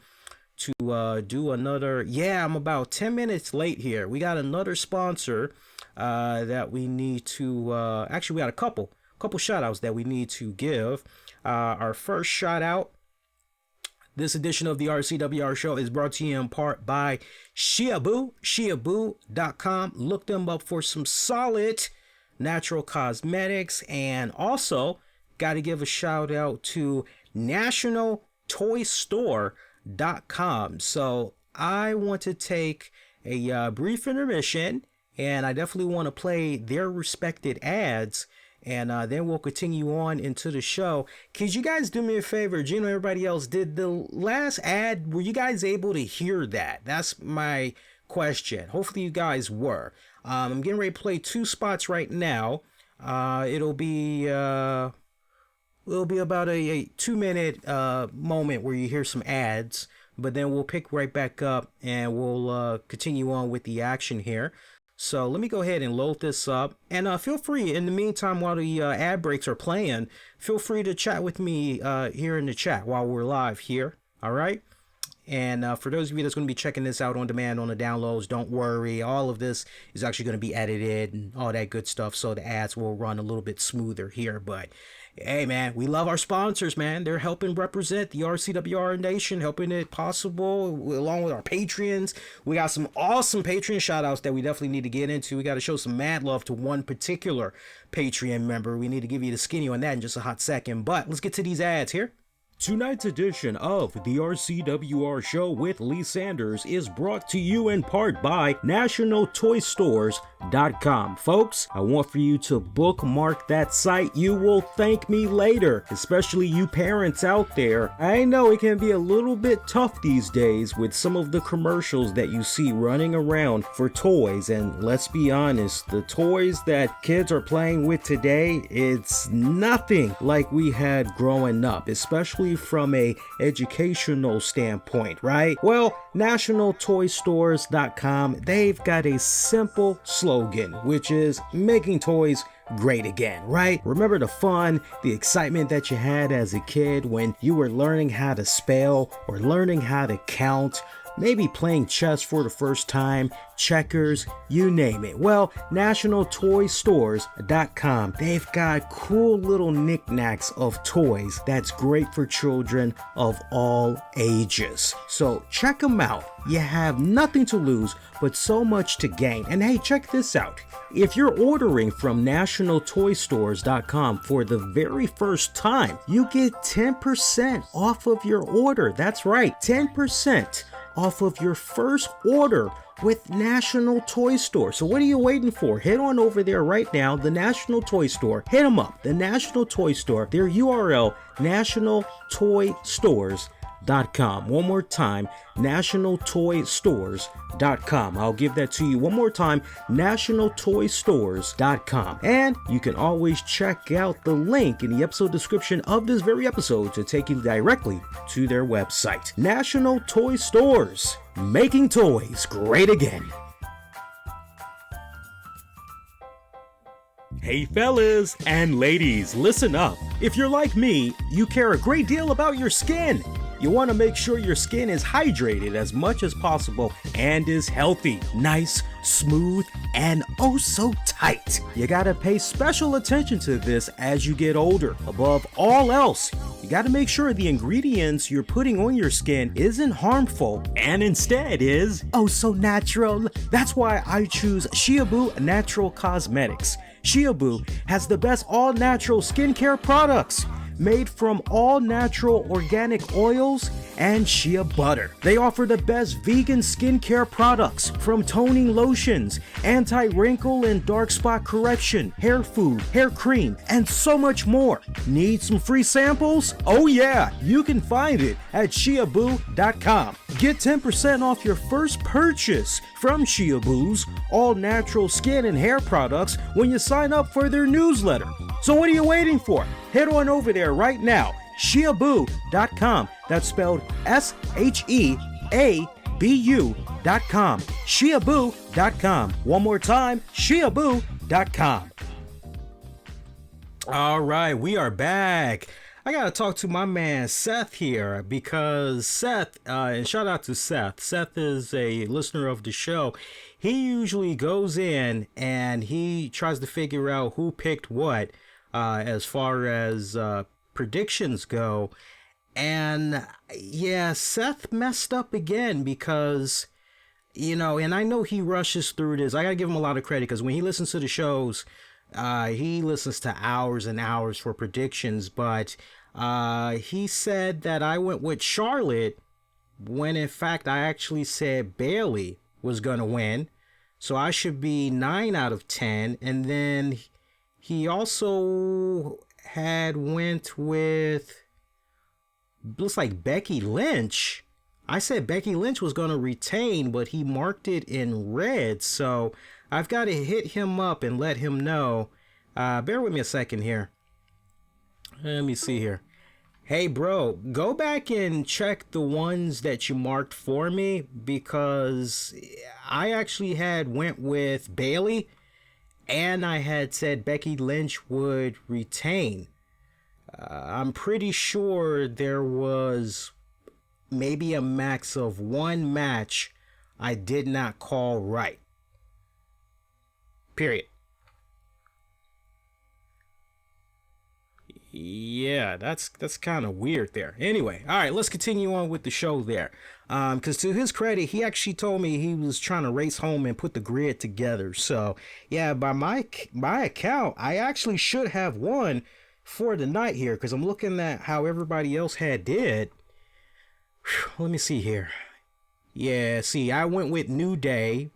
to do another. Yeah, I'm about 10 minutes late here. We got another sponsor that we need to. Actually, we got a couple shout outs that we need to give. Our first shout out. This edition of the RCWR Show is brought to you in part by Shiaboo, shiaboo.com. Look them up for some solid natural cosmetics. And also, got to give a shout out to nationaltoystore.com. So I want to take a brief intermission, and I definitely want to play their respected ads. And then we'll continue on into the show. Could you guys do me a favor? Gino, everybody else, did the last ad, were you guys able to hear that? That's my question. Hopefully you guys were. I'm getting ready to play 2 spots right now. It'll be about a 2-minute moment where you hear some ads. But then we'll pick right back up and we'll continue on with the action here. So let me go ahead and load this up, and feel free in the meantime while the ad breaks are playing, feel free to chat with me here in the chat while we're live here. All right. And for those of you that's going to be checking this out on demand on the downloads, don't worry. All of this is actually going to be edited and all that good stuff. So the ads will run a little bit smoother here. But hey, man, we love our sponsors, man. They're helping represent the RCWR Nation, helping it possible, along with our Patreons. We got some awesome Patreon shout-outs that we definitely need to get into. We got to show some mad love to one particular Patreon member. We need to give you the skinny on that in just a hot second. But let's get to these ads here. Tonight's edition of the RCWR Show with Lee Sanders is brought to you in part by NationalToyStores.com. Folks, I want for you to bookmark that site. You will thank me later, especially you parents out there. I know it can be a little bit tough these days with some of the commercials that you see running around for toys, and let's be honest, the toys that kids are playing with today, it's nothing like we had growing up, especially from a educational standpoint, right? Well, NationalToyStores.com, they've got a simple slogan, which is making toys great again, right? Remember the fun, the excitement that you had as a kid when you were learning how to spell or learning how to count, maybe playing chess for the first time, checkers, you name it. Well, NationalToyStores.com, they've got cool little knickknacks of toys that's great for children of all ages. So check them out. You have nothing to lose, but so much to gain. And hey, check this out. If you're ordering from NationalToyStores.com for the very first time, you get 10% off of your order. That's right, 10% off of your first order with National Toy Store. So what are you waiting for? Head on over there right now, the National Toy Store. Hit them up, the National Toy Store. Their URL, NationalToyStores.com. One more time, NationalToyStores.com. I'll give that to you one more time, NationalToyStores.com. And you can always check out the link in the episode description of this very episode to take you directly to their website. National Toy Stores, making toys great again. Hey fellas and ladies, listen up. If you're like me, you care a great deal about your skin. You want to make sure your skin is hydrated as much as possible and is healthy, nice, smooth, and oh so tight. You gotta pay special attention to this as you get older. Above all else, you gotta make sure the ingredients you're putting on your skin isn't harmful and instead is oh so natural. That's why I choose Shiaboo Natural Cosmetics. Shiaboo has the best all-natural skincare products made from all-natural organic oils and shea butter. They offer the best vegan skincare products from toning lotions, anti-wrinkle and dark spot correction, hair food, hair cream, and so much more. Need some free samples? Oh yeah, you can find it at shiaboo.com. Get 10% off your first purchase from Shiaboo's all-natural skin and hair products when you sign up for their newsletter. So what are you waiting for? Head on over there right now, shiaboo.com. That's spelled SHEABU.com. Shiaboo.com. One more time, shiaboo.com. All right, we are back. I gotta talk to my man Seth here because Seth, and shout out to Seth. Seth is a listener of the show. He usually goes in and he tries to figure out who picked what as far as predictions go. And yeah, Seth messed up again because, and I know he rushes through this. I gotta give him a lot of credit because when he listens to the shows, he listens to hours and hours for predictions, but he said that I went with Charlotte when in fact I actually said Bayley was going to win. So I should be 9 out of 10. And then he also had went with, looks like Becky Lynch. I said Becky Lynch was going to retain, but he marked it in red. So I've got to hit him up and let him know. Bear with me a second here. Let me see here. Hey, bro, go back and check the ones that you marked for me because I actually went with Bayley and I had said Becky Lynch would retain. I'm pretty sure there was maybe a max of one match I did not call right. Period. Yeah, that's kind of weird there. Anyway, all right, let's continue on with the show there. Because to his credit, he actually told me he was trying to race home and put the grid together. So yeah, by my account, I actually should have won for the night here because I'm looking at how everybody else did. Whew, let me see here. Yeah, see, I went with New Day.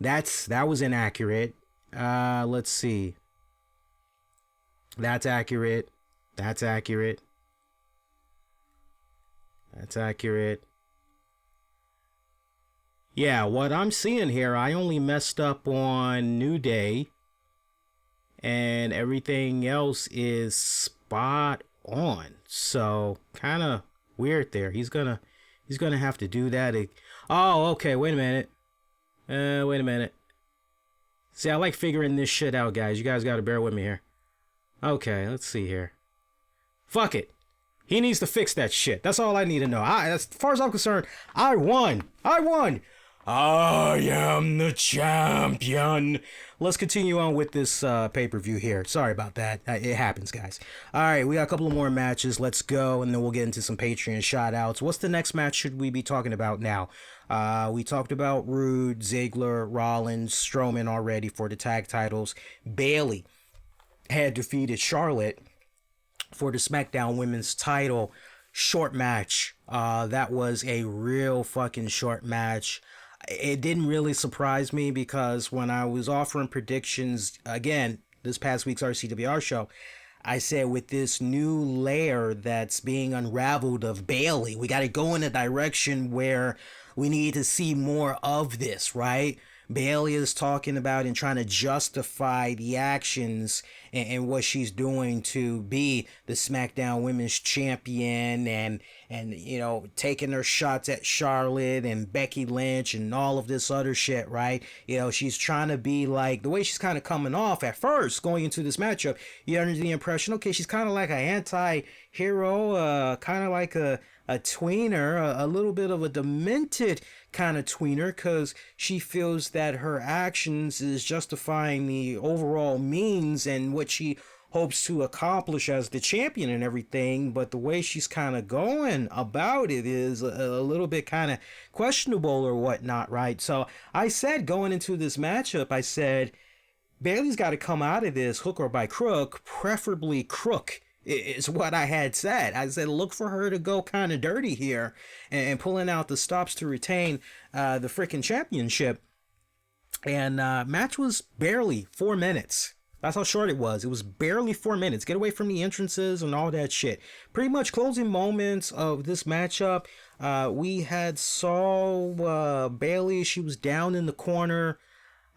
That was inaccurate. Let's see. That's accurate. That's accurate. That's accurate. Yeah, what I'm seeing here, I only messed up on New Day. And everything else is spot on. So, kind of weird there. He's gonna have to do that. Oh, okay, wait a minute. Wait a minute. See, I like figuring this shit out, guys. You guys got to bear with me here. Okay, let's see here. Fuck it. He needs to fix that shit. That's all I need to know. As far as I'm concerned, I won. I am the champion. Let's continue on with this pay-per-view here. Sorry about that. It happens, guys. All right, we got a couple of more matches. Let's go, and then we'll get into some Patreon shout-outs. What's the next match should we be talking about now? We talked about Rude, Ziggler, Rollins, Strowman already for the tag titles. Bayley had defeated Charlotte for the SmackDown Women's title. Short match. That was a real fucking short match. It didn't really surprise me because when I was offering predictions, again, this past week's RCWR show, I said with this new layer that's being unraveled of Bayley, we got to go in a direction where we need to see more of this, right? Bayley is talking about and trying to justify the actions and what she's doing to be the SmackDown Women's Champion and taking her shots at Charlotte and Becky Lynch and all of this other shit, right? She's trying to be like, the way she's kind of coming off at first going into this matchup, you're under the impression, okay, she's kind of like an anti-hero, kind of like a tweener, a little bit of a demented kind of tweener, because she feels that her actions is justifying the overall means and what she hopes to accomplish as the champion and everything. But the way she's kind of going about it is a little bit kind of questionable or whatnot, right? So I said going into this matchup, I said Bayley's got to come out of this hook or by crook, preferably crook. Is what I had said. I said, look for her to go kind of dirty here and pulling out the stops to retain the freaking championship. And match was barely 4 minutes. That's how short it was. It was barely 4 minutes. Get away from the entrances and all that shit. Pretty much closing moments of this matchup. We had saw Bayley. She was down in the corner.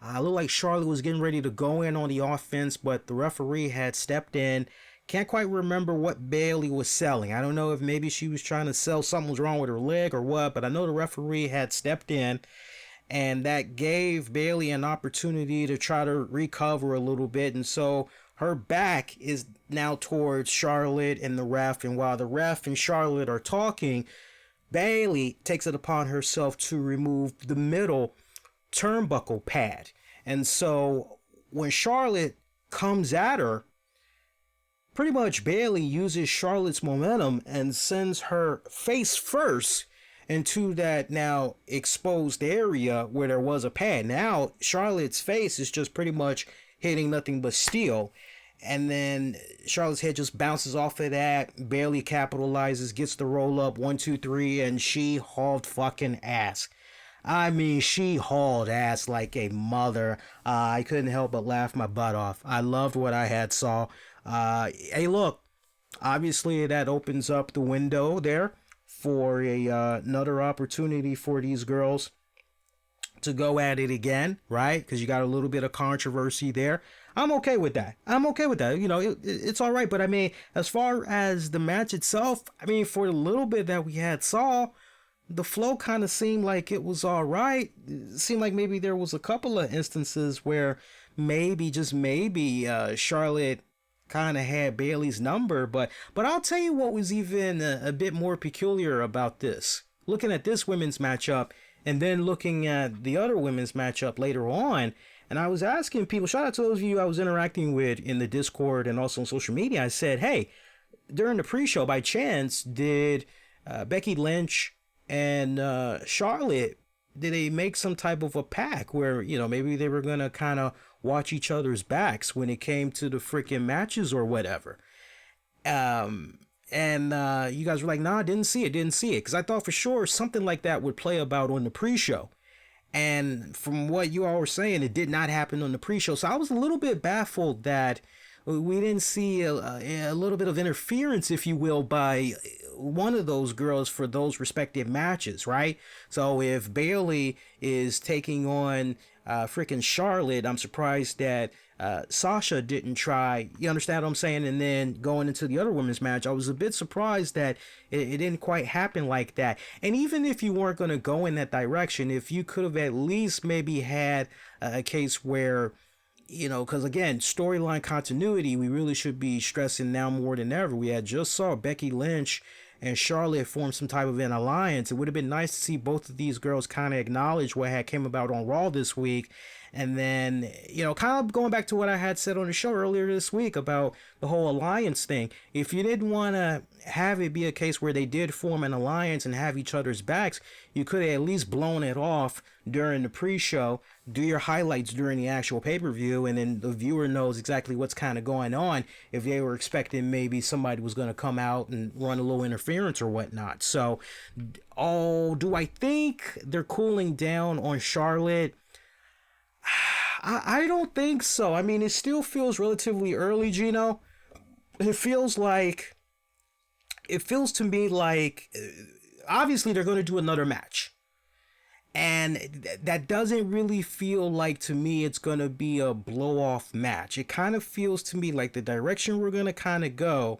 Looked like Charlotte was getting ready to go in on the offense, but the referee had stepped in. Can't quite remember what Bayley was selling. I don't know if maybe she was trying to sell something was wrong with her leg or what, but I know the referee had stepped in, and that gave Bayley an opportunity to try to recover a little bit. And so
her back is now towards Charlotte and the ref, and while the ref and Charlotte are talking, Bayley takes it upon herself to remove the middle turnbuckle pad. And so when Charlotte comes at her, pretty much Bayley uses Charlotte's momentum and sends her face first into that now exposed area where there was a pad. Now Charlotte's face is just pretty much hitting nothing but steel. And then Charlotte's head just bounces off of that. Bayley capitalizes, gets the roll up, 1, 2, 3, and she hauled fucking ass. I mean, she hauled ass like a mother. I couldn't help but laugh my butt off. I loved what I had saw. Hey, look, obviously that opens up the window there for another opportunity for these girls to go at it again, right? Because you got a little bit of controversy there. I'm okay with that. You know, it's all right. But I mean, as far as the match itself, I mean, for the little bit that we had saw, the flow kind of seemed like it was all right. It seemed like maybe there was a couple of instances where maybe, just maybe, Charlotte kind of had Bayley's number, but I'll tell you what was even a bit more peculiar about this. Looking at this women's matchup and then looking at the other women's matchup later on, and I was asking people, shout out to those of you I was interacting with in the Discord and also on social media. I said, hey, during the pre-show, by chance, did Becky Lynch and Charlotte, did they make some type of a pact where, you know, maybe they were going to kind of watch each other's backs when it came to the freaking matches or whatever? And you guys were like, nah, didn't see it. Because I thought for sure something like that would play about on the pre-show. And from what you all were saying, it did not happen on the pre-show. So I was a little bit baffled that we didn't see a little bit of interference, if you will, by one of those girls for those respective matches, right? So if Bayley is taking on freaking Charlotte, I'm surprised that Sasha didn't try, you understand what I'm saying? And then going into the other women's match, I was a bit surprised that it didn't quite happen like that. And even if you weren't going to go in that direction, if you could have at least maybe had a case where, you know, because again, storyline continuity, we really should be stressing now more than ever. We had just saw Becky Lynch and Charlotte form some type of an alliance. It would have been nice to see both of these girls kind of acknowledge what had came about on Raw this week. And then, you know, kind of going back to what I had said on the show earlier this week about the whole alliance thing. If you didn't want to have it be a case where they did form an alliance and have each other's backs, you could have at least blown it off during the pre-show, do your highlights during the actual pay-per-view, and then the viewer knows exactly what's kind of going on if they were expecting maybe somebody was going to come out and run a little interference or whatnot. So, do I think they're cooling down on Charlotte? I don't think so. I mean, it still feels relatively early, Gino. It feels to me like, obviously they're going to do another match. And that doesn't really feel like, to me, it's going to be a blow-off match. It kind of feels to me like the direction we're going to kind of go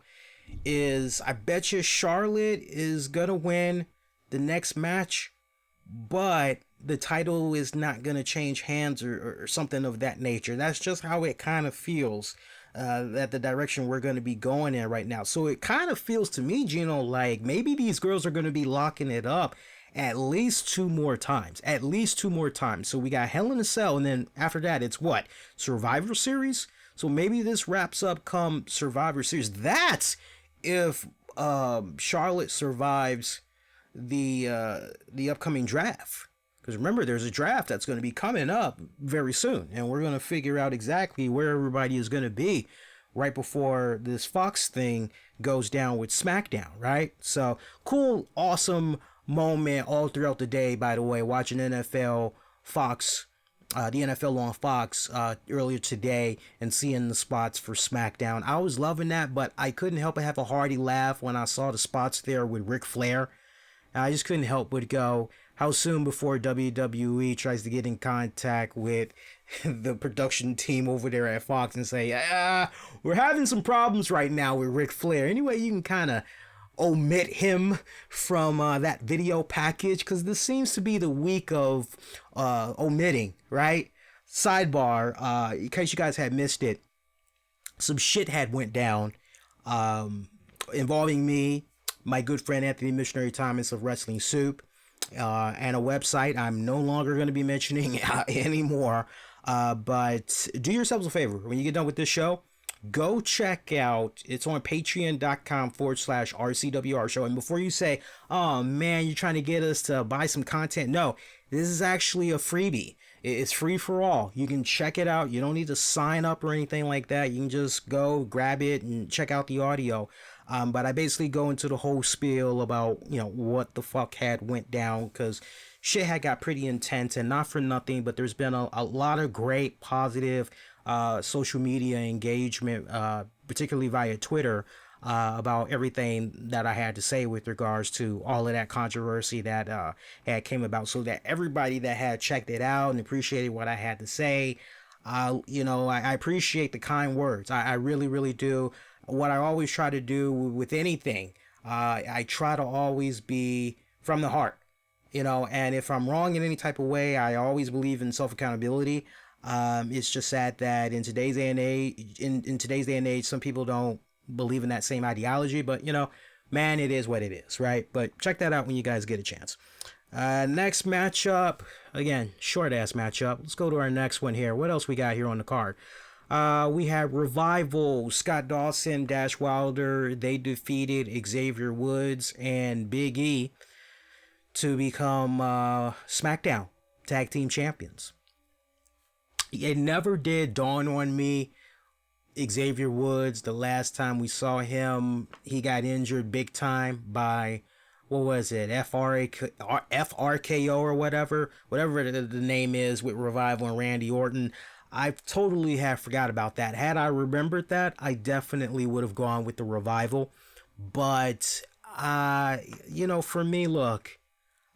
is, I bet you Charlotte is going to win the next match, but the title is not going to change hands or something of that nature. That's just how it kind of feels, that the direction we're going to be going in right now. So it kind of feels to me, Gino, like maybe these girls are going to be locking it up at least two more times. So we got Hell in a Cell, and then after that, it's what? Survivor Series? So maybe this wraps up come Survivor Series. That's if Charlotte survives the upcoming draft. Because remember, there's a draft that's going to be coming up very soon, and we're going to figure out exactly where everybody is going to be right before this Fox thing goes down with SmackDown, right? So cool, awesome moment all throughout the day, by the way, watching NFL Fox, the NFL on Fox earlier today and seeing the spots for SmackDown. I was loving that, but I couldn't help but have a hearty laugh when I saw the spots there with Ric Flair. I just couldn't help but go, how soon before WWE tries to get in contact with the production team over there at Fox and say, we're having some problems right now with Ric Flair. Anyway, you can kind of omit him from that video package, because this seems to be the week of omitting, right? Sidebar, in case you guys had missed it, some shit had went down, involving me, my good friend Anthony Missionary Thomas of Wrestling Soup, and a website I'm no longer going to be mentioning anymore. But do yourselves a favor when you get done with this show. Go check out, it's on patreon.com/RCWR Show. And before you say, oh man, you're trying to get us to buy some content. No, this is actually a freebie. It's free for all. You can check it out. You don't need to sign up or anything like that. You can just go grab it and check out the audio. But I basically go into the whole spiel about, what the fuck had went down, because shit had got pretty intense, and not for nothing, but there's been a lot of great positive social media engagement, particularly via Twitter, about everything that I had to say with regards to all of that controversy that had came about, so that everybody that had checked it out and appreciated what I had to say, I appreciate the kind words. I really, really do. What I always try to do with anything, I try to always be from the heart, and if I'm wrong in any type of way, I always believe in self-accountability. It's just sad that in today's day and age, some people don't believe in that same ideology, but man, it is what it is, right? But check that out when you guys get a chance. Next matchup, again, short ass matchup. Let's go to our next one here. What else we got here on the card? We have Revival, Scott Dawson, Dash Wilder. They defeated Xavier Woods and Big E to become SmackDown Tag Team Champions. It never did dawn on me, Xavier Woods, the last time we saw him, he got injured big time by, what was it, FRKO or whatever the name is, with Revival and Randy Orton. I totally have forgot about that. Had I remembered that, I definitely would have gone with the Revival. But, for me, look,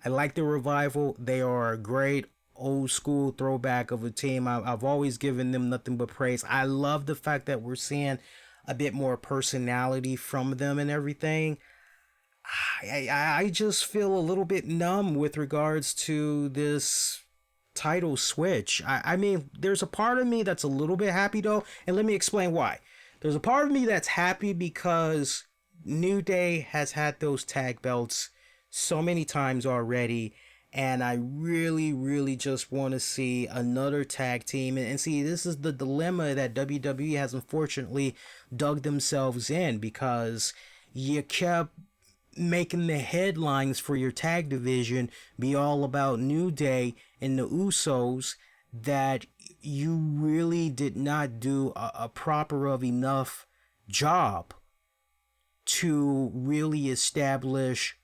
I like the Revival. They are a great old school throwback of a team. I've always given them nothing but praise. I love the fact that we're seeing a bit more personality from them and everything. I just feel a little bit numb with regards to this title switch. I mean, there's a part of me that's a little bit happy though, and let me explain why. There's a part of me that's happy because New Day has had those tag belts so many times already, and I really, really just want to see another tag team. And see, this is the dilemma that WWE has unfortunately dug themselves in, because you kept making the headlines for your tag division be all about New Day and the Usos, that you really did not do a proper of enough job to really establish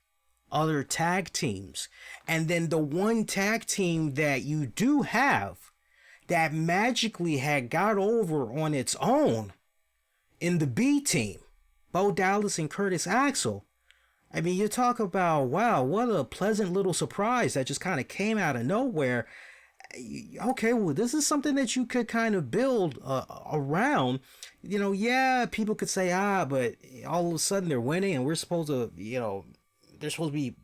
other tag teams. And then the one tag team that you do have that magically had got over on its own in the B team, Bo Dallas and Curtis Axel. I mean, you talk about, wow, what a pleasant little surprise that just kind of came out of nowhere. Okay, well, this is something that you could kind of build around. Yeah, people could say, but all of a sudden they're winning and we're supposed to, they're supposed to be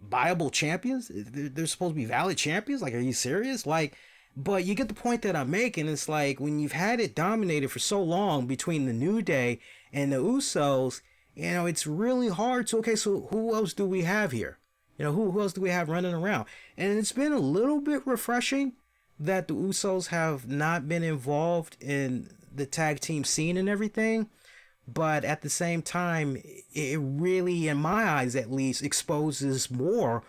viable champions. They're supposed to be valid champions. Like, are you serious? Like, but you get the point that I'm making. It's like, when you've had it dominated for so long between the New Day and the Usos, it's really hard to, okay, so who else do we have here? Who else do we have running around? And it's been a little bit refreshing that the Usos have not been involved in the tag team scene and everything. But at the same time, it really, in my eyes at least, exposes more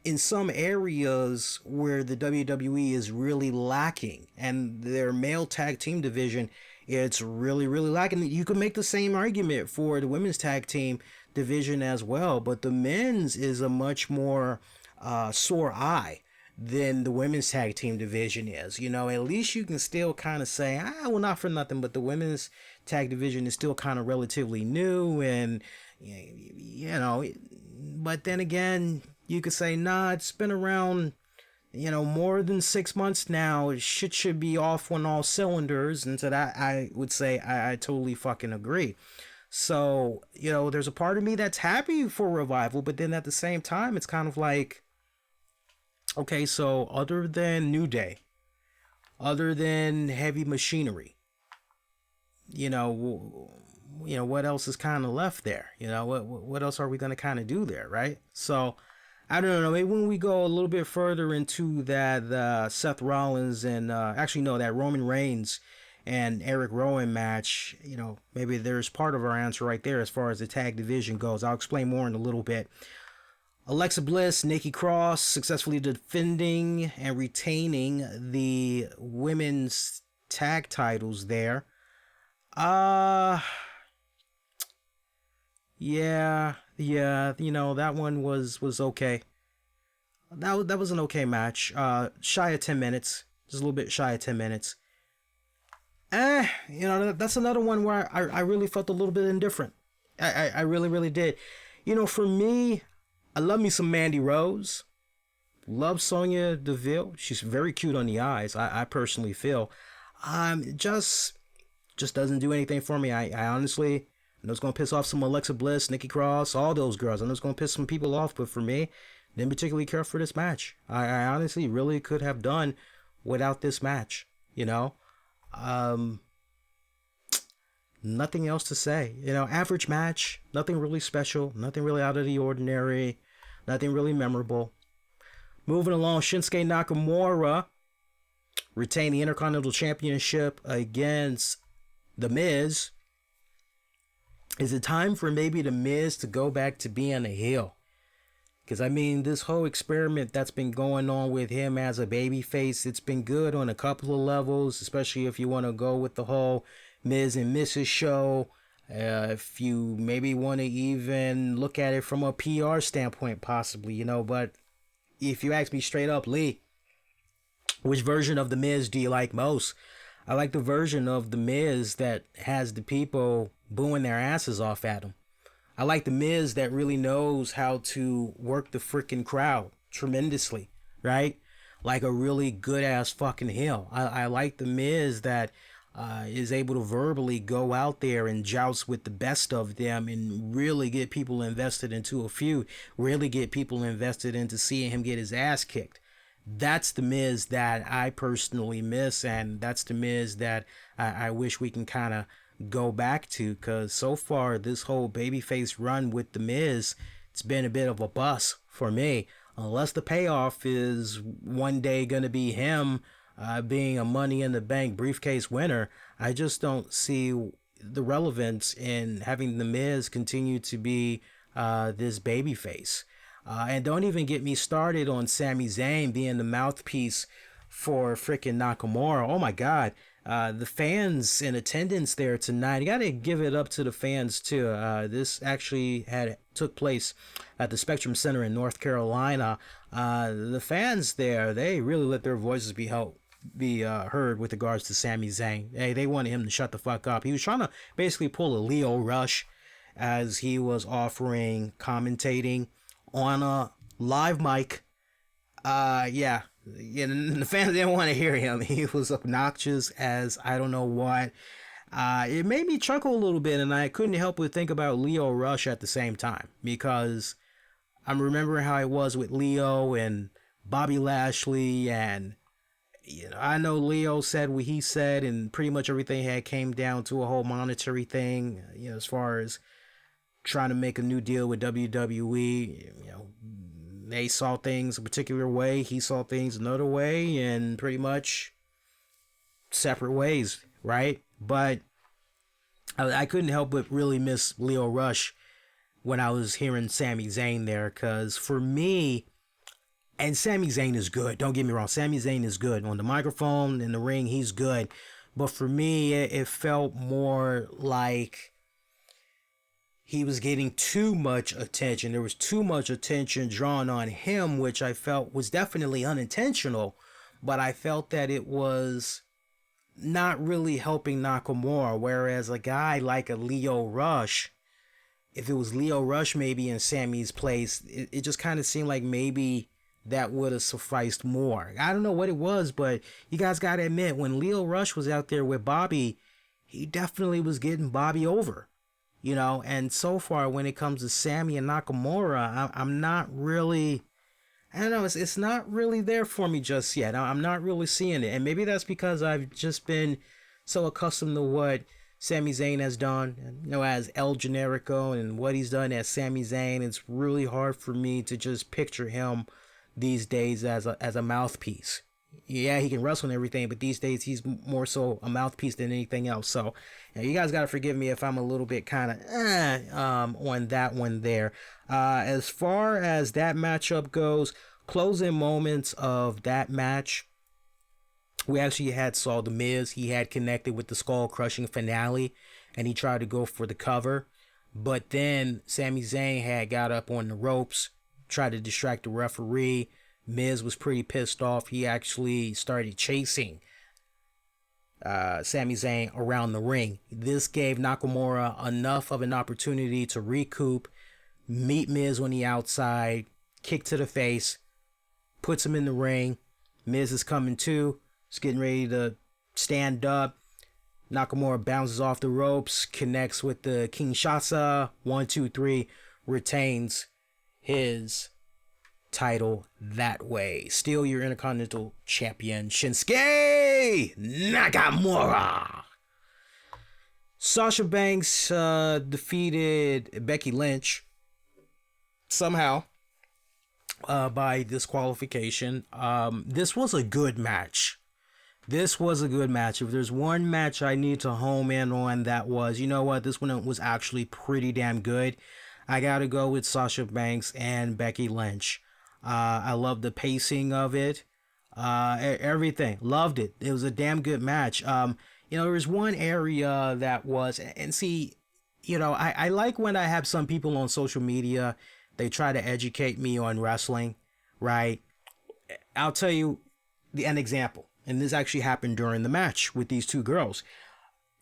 in some areas where the WWE is really lacking. And their male tag team division, it's really, really lacking. You could make the same argument for the women's tag team division as well, but the men's is a much more sore eye than the women's tag team division is. At least you can still kind of say, well, not for nothing, but the women's tag division is still kind of relatively new, and but then again, you could say, nah, it's been around more than 6 months now. Shit should be off on all cylinders. And to that, I would say I totally fucking agree. So, there's a part of me that's happy for Revival, but then at the same time, it's kind of like, okay, so other than New Day, other than Heavy Machinery, what else is kind of left there? What else are we going to kind of do there, right? So I don't know. Maybe when we go a little bit further into that Seth Rollins and that Roman Reigns and Eric Rowan match, maybe there's part of our answer right there as far as the tag division goes. I'll explain more in a little bit. Alexa Bliss, Nikki Cross successfully defending and retaining the women's tag titles there. Yeah, that one was okay. That was an okay match. Shy of 10 minutes. Just a little bit shy of 10 minutes. That's another one where I really felt a little bit indifferent. I really, really did. For me, I love me some Mandy Rose. Love Sonya Deville. She's very cute on the eyes, I personally feel. Just doesn't do anything for me. I honestly, I know it's going to piss off some Alexa Bliss, Nikki Cross, all those girls. I know it's going to piss some people off, but for me, didn't particularly care for this match. I honestly really could have done without this match, Nothing else to say. Average match, nothing really special, nothing really out of the ordinary, nothing really memorable. Moving along, Shinsuke Nakamura retained the Intercontinental Championship against The Miz. Is it time for maybe The Miz to go back to being a heel? Because, this whole experiment that's been going on with him as a babyface, it's been good on a couple of levels, especially if you want to go with the whole Miz and Mrs. show. If you maybe want to even look at it from a PR standpoint, possibly, but if you ask me straight up, Lee, which version of The Miz do you like most? I like the version of The Miz that has the people booing their asses off at him. I like The Miz that really knows how to work the freaking crowd tremendously, right? Like a really good ass fucking heel. I like The Miz that is able to verbally go out there and joust with the best of them and really get people invested into a feud, really get people invested into seeing him get his ass kicked. That's The Miz that I personally miss, and that's The Miz that I wish we can kind of go back to, because so far this whole babyface run with The Miz, it's been a bit of a bust for me. Unless the payoff is one day going to be him being a Money in the Bank briefcase winner, I just don't see the relevance in having The Miz continue to be this babyface. And don't even get me started on Sami Zayn being the mouthpiece for freaking Nakamura. Oh my God. The fans in attendance there tonight, you gotta give it up to the fans too. This actually took place at the Spectrum Center in North Carolina. The fans there, they really let their voices be heard with regards to Sami Zayn. They wanted him to shut the fuck up. He was trying to basically pull a Leo Rush as he was offering commentating on a live mic. And the fans didn't want to hear him. He was obnoxious as I don't know what. It made me chuckle a little bit, and I couldn't help but think about Leo Rush at the same time, because I'm remembering how it was with Leo and Bobby Lashley, and I know Leo said what he said, and pretty much everything had came down to a whole monetary thing, as far as trying to make a new deal with WWE. They saw things a particular way, he saw things another way, and pretty much separate ways, right? But I couldn't help but really miss Leo Rush when I was hearing Sami Zayn there, because for me, and Sami Zayn is good, don't get me wrong, Sami Zayn is good. On the microphone, in the ring, he's good. But for me, it felt more like he was getting too much attention. There was too much attention drawn on him, which I felt was definitely unintentional, but I felt that it was not really helping Nakamura. Whereas a guy like a Leo Rush, if it was Leo Rush maybe in Sammy's place, it just kind of seemed like maybe that would have sufficed more. I don't know what it was, but you guys got to admit, when Leo Rush was out there with Bobby, he definitely was getting Bobby over. And so far when it comes to Sammy and Nakamura, I'm not really, I don't know, it's not really there for me just yet. I'm not really seeing it. And maybe that's because I've just been so accustomed to what Sami Zayn has done, as El Generico and what he's done as Sami Zayn, it's really hard for me to just picture him these days as a mouthpiece. Yeah, he can wrestle and everything, but these days he's more so a mouthpiece than anything else. So, you guys got to forgive me if I'm a little bit kind of on that one there. As far as that matchup goes, closing moments of that match, we actually saw The Miz. He had connected with the skull crushing finale, and he tried to go for the cover, but then Sami Zayn had got up on the ropes, tried to distract the referee. Miz was pretty pissed off. He actually started chasing Sami Zayn around the ring. This gave Nakamura enough of an opportunity to recoup, meet Miz on the outside, kick to the face, puts him in the ring. Miz is coming too. He's getting ready to stand up. Nakamura bounces off the ropes, connects with the Kinshasa. 1, 2, 3, retains his title that way. Still your Intercontinental Champion, Shinsuke Nakamura. Sasha Banks defeated Becky Lynch somehow by disqualification. This was a good match. If there's one match I need to home in on, that was, this one was actually pretty damn good. I gotta go with Sasha Banks and Becky Lynch. I love the pacing of it. Everything. Loved it. It was a damn good match. There was one area that was, and see, I like when I have some people on social media, they try to educate me on wrestling, right? I'll tell you an example. And this actually happened during the match with these two girls.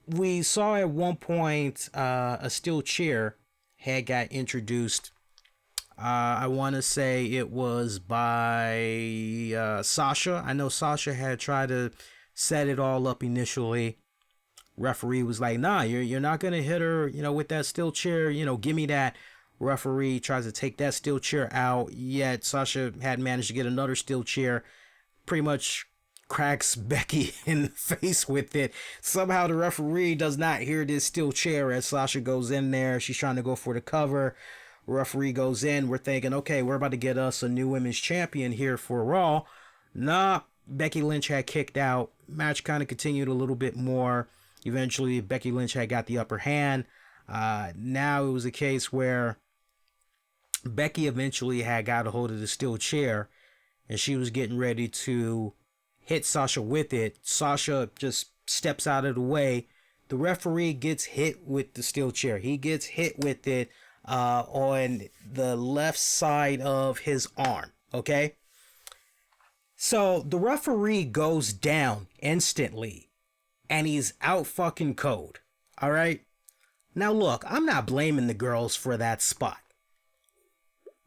We saw at one point a steel chair had got introduced. I want to say it was by Sasha. I know Sasha had tried to set it all up initially. Referee was like, nah, you're not going to hit her, with that steel chair. Give me that. Referee tries to take that steel chair out. Yet Sasha had managed to get another steel chair. Pretty much cracks Becky in the face with it. Somehow the referee does not hear this steel chair as Sasha goes in there. She's trying to go for the cover. Referee goes in. We're thinking, okay, we're about to get us a new women's champion here for Raw. Nah, Becky Lynch had kicked out. Match kind of continued a little bit more. Eventually, Becky Lynch had got the upper hand. Now it was a case where Becky eventually had got a hold of the steel chair, and she was getting ready to hit Sasha with it. Sasha just steps out of the way. The referee gets hit with the steel chair. He gets hit with it on the left side of his arm. Okay? So the referee goes down instantly, and he's out fucking cold. All right? Now look, I'm not blaming the girls for that spot.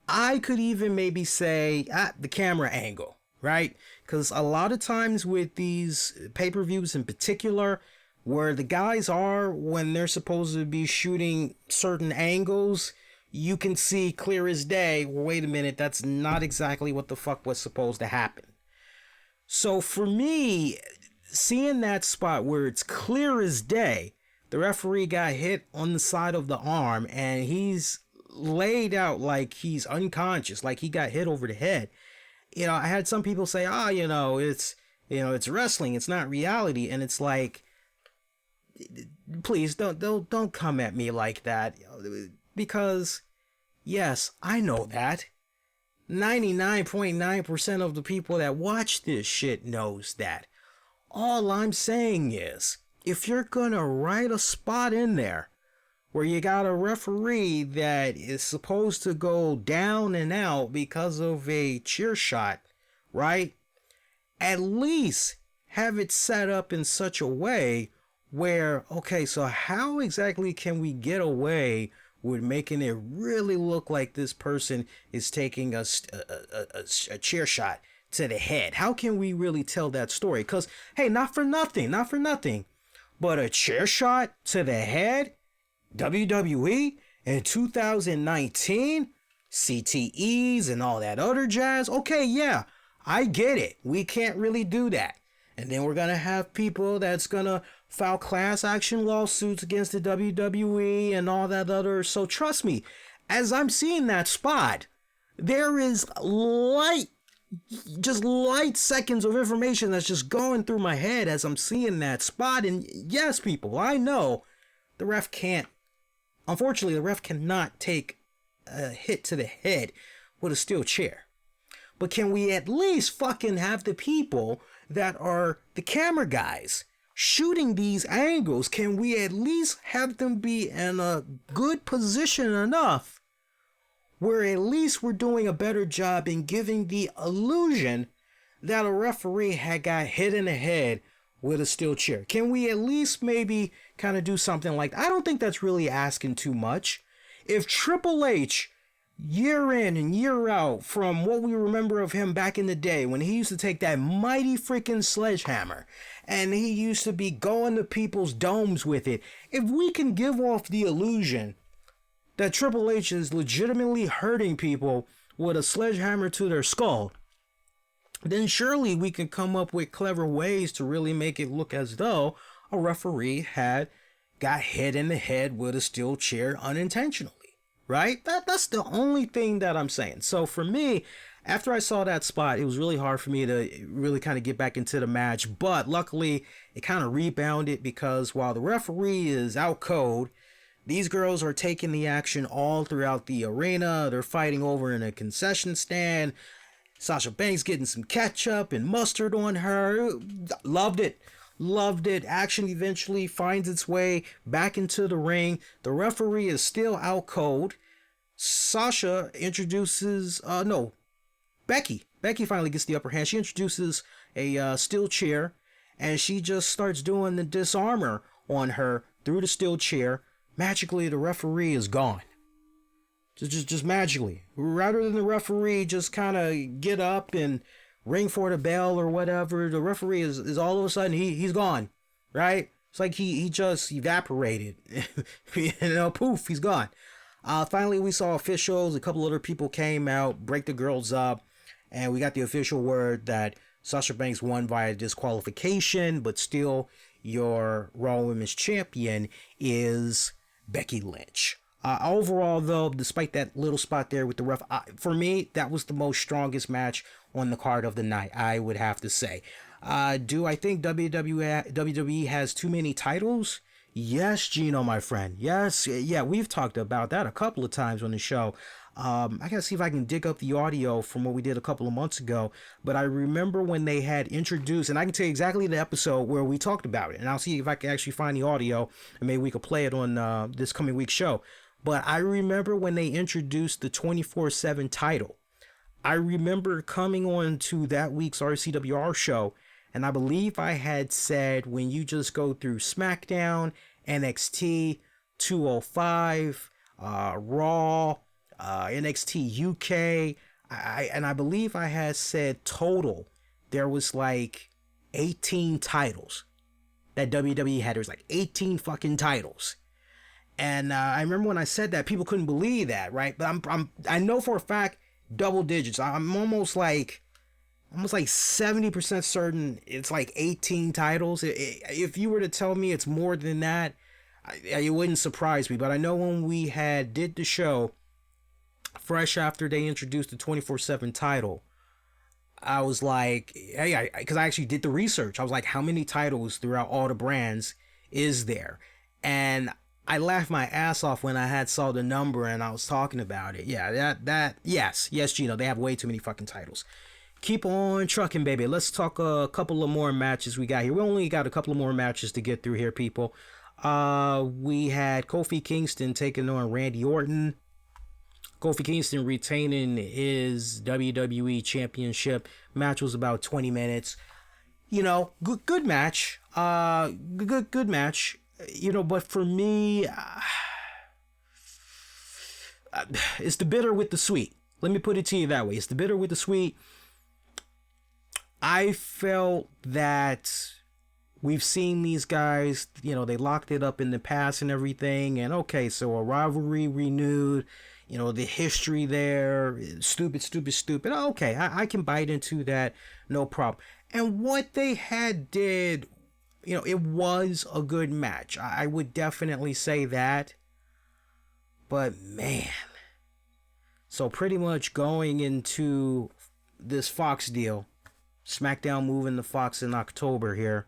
I could even maybe say the camera angle. Right? Because a lot of times with these pay-per-views in particular, where the guys are when they're supposed to be shooting certain angles, you can see clear as day, wait a minute, that's not exactly what the fuck was supposed to happen. So for me, seeing that spot where it's clear as day, the referee got hit on the side of the arm and he's laid out like he's unconscious, like he got hit over the head. I had some people say, it's wrestling, it's not reality. And it's like, please don't come at me like that. Because, yes, I know that. 99.9% of the people that watch this shit knows that. All I'm saying is, if you're gonna write a spot in there where you got a referee that is supposed to go down and out because of a chair shot, right? At least have it set up in such a way where, okay, so how exactly can we get away with making it really look like this person is taking a chair shot to the head? How can we really tell that story? Because, hey, not for nothing, but a chair shot to the head, WWE in 2019, CTEs and all that other jazz. Okay, yeah, I get it. We can't really do that. And then we're going to have people that's going to file class action lawsuits against the WWE and all that other. So trust me, as I'm seeing that spot, there is just light seconds of information that's just going through my head as I'm seeing that spot. And yes, people, I know the ref can't, unfortunately, the ref cannot take a hit to the head with a steel chair. But can we at least fucking have the people that are the camera guys shooting these angles? Can we at least have them be in a good position enough where at least we're doing a better job in giving the illusion that a referee had got hit in the head with a steel chair? Can we at least maybe kind of do something like that? I don't think that's really asking too much. If Triple H, year in and year out, from what we remember of him back in the day when he used to take that mighty freaking sledgehammer and he used to be going to people's domes with it, if we can give off the illusion that Triple H is legitimately hurting people with a sledgehammer to their skull, then surely we can come up with clever ways to really make it look as though a referee had got hit in the head with a steel chair unintentionally, right? That's the only thing that I'm saying. So for me, after I saw that spot, it was really hard for me to really kind of get back into the match. But luckily, it kind of rebounded because while the referee is out cold, these girls are taking the action all throughout the arena. They're fighting over in a concession stand. Sasha Banks getting some ketchup and mustard on her. Loved it. Loved it. Action eventually finds its way back into the ring. The referee is still out cold. Sasha introduces, Becky. Becky finally gets the upper hand. She introduces a steel chair and she just starts doing the disarmor on her through the steel chair. Magically, the referee is gone. Just magically. Rather than the referee just kind of get up and ring for the bell or whatever, the referee is all of a sudden, he's gone, right? It's like he just evaporated. Poof, he's gone. Finally, we saw officials. A couple other people came out, break the girls up, and we got the official word that Sasha Banks won via disqualification, but still your Raw Women's Champion is Becky Lynch. Overall, though, despite that little spot there with the ref, for me, that was the most strongest match on the card of the night, I would have to say. Do I think WWE has too many titles? Yes, Gino, my friend. Yes. Yeah, we've talked about that a couple of times on the show. I gotta see if I can dig up the audio from what we did a couple of months ago. But I remember when they had introduced, and I can tell you exactly the episode where we talked about it. And I'll see if I can actually find the audio, and maybe we could play it on this coming week's show. But I remember when they introduced the 24/7 title. I remember coming on to that week's RCWR show, and I believe I had said when you just go through SmackDown, NXT, 205, Raw, NXT UK, and I believe I had said total, there was like 18 titles that WWE had. There was like 18 fucking titles. And I remember when I said that, people couldn't believe that, right? But I know for a fact, double digits. I'm almost like 70% certain it's like 18 titles. If you were to tell me it's more than that, it wouldn't surprise me. But I know when we did the show fresh after they introduced the 24/7 title, I was like, hey, because I actually did the research. I was like, how many titles throughout all the brands is there? And I laughed my ass off when I saw the number and I was talking about it. Yeah, yes, Gino, they have way too many fucking titles. Keep on trucking, baby. Let's talk a couple of more matches we got here. We only got a couple of more matches to get through here, people. We had Kofi Kingston taking on Randy Orton. Kofi Kingston retaining his WWE Championship. Match was about 20 minutes. You know, good match. Good match. You know, but for me, it's the bitter with the sweet. Let me put it to you that way. It's the bitter with the sweet. I felt that we've seen these guys, you know, they locked it up in the past and everything. And okay, so a rivalry renewed, you know, the history there, stupid. Okay, I can bite into that, no problem. And what they had did it was a good match. I would definitely say that. But man, so pretty much going into this Fox deal, SmackDown moving to Fox in October here,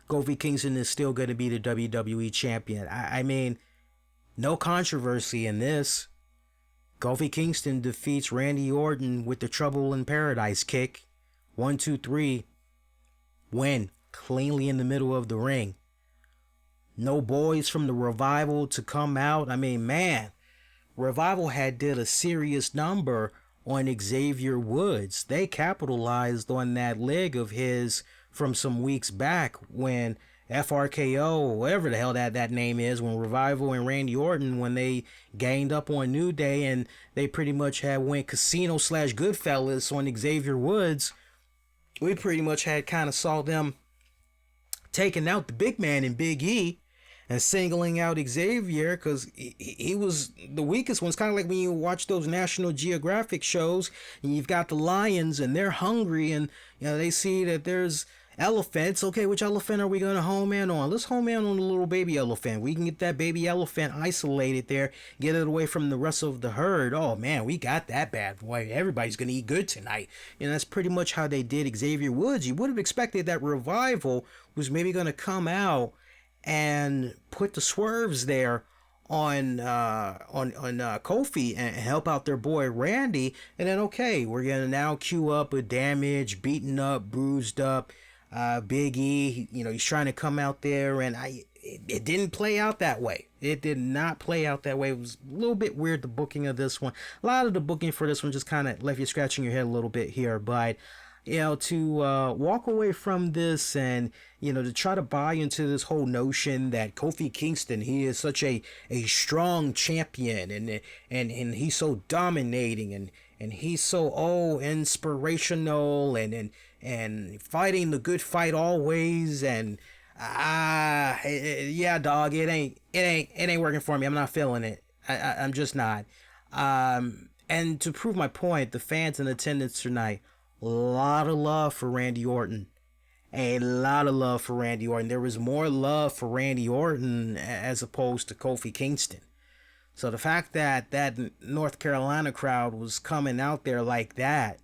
Kofi Kingston is still going to be the WWE champion. I mean, no controversy in this. Kofi Kingston defeats Randy Orton with the Trouble in Paradise kick. 1, 2, 3. Win cleanly in the middle of the ring. No boys from the Revival to come out. I mean, man, Revival had did a serious number on Xavier Woods. They capitalized on that leg of his from some weeks back when FRKO, whatever the hell that name is, when Revival and Randy Orton, when they gained up on New Day and they pretty much had went casino / Goodfellas on Xavier Woods, we pretty much had kind of saw them taking out the big man in Big E and singling out Xavier because he was the weakest one. It's kind of like when you watch those National Geographic shows and you've got the lions and they're hungry and they see that there's elephants. Okay, which elephant are we going to home in on? Let's home in on the little baby elephant. We can get that baby elephant isolated there, get it away from the rest of the herd. Oh man, we got that bad boy. Everybody's going to eat good tonight. That's pretty much how they did Xavier Woods. You would have expected that Revival was maybe going to come out and put the swerves there on Kofi and help out their boy Randy, and then okay, we're gonna now queue up a damaged, beaten up, bruised up Big E. He's trying to come out there, and it didn't play out that way. It did not play out that way. It was a little bit weird, the booking of this one. A lot of the booking for this one just kind of left you scratching your head a little bit here, but to walk away from this and, to try to buy into this whole notion that Kofi Kingston, he is such a strong champion and he's so dominating and he's so inspirational and fighting the good fight always and yeah, dog, it ain't working for me. I'm not feeling it. I'm just not. And to prove my point, the fans in attendance tonight, a lot of love for Randy Orton. A lot of love for Randy Orton. There was more love for Randy Orton as opposed to Kofi Kingston. So the fact that North Carolina crowd was coming out there like that,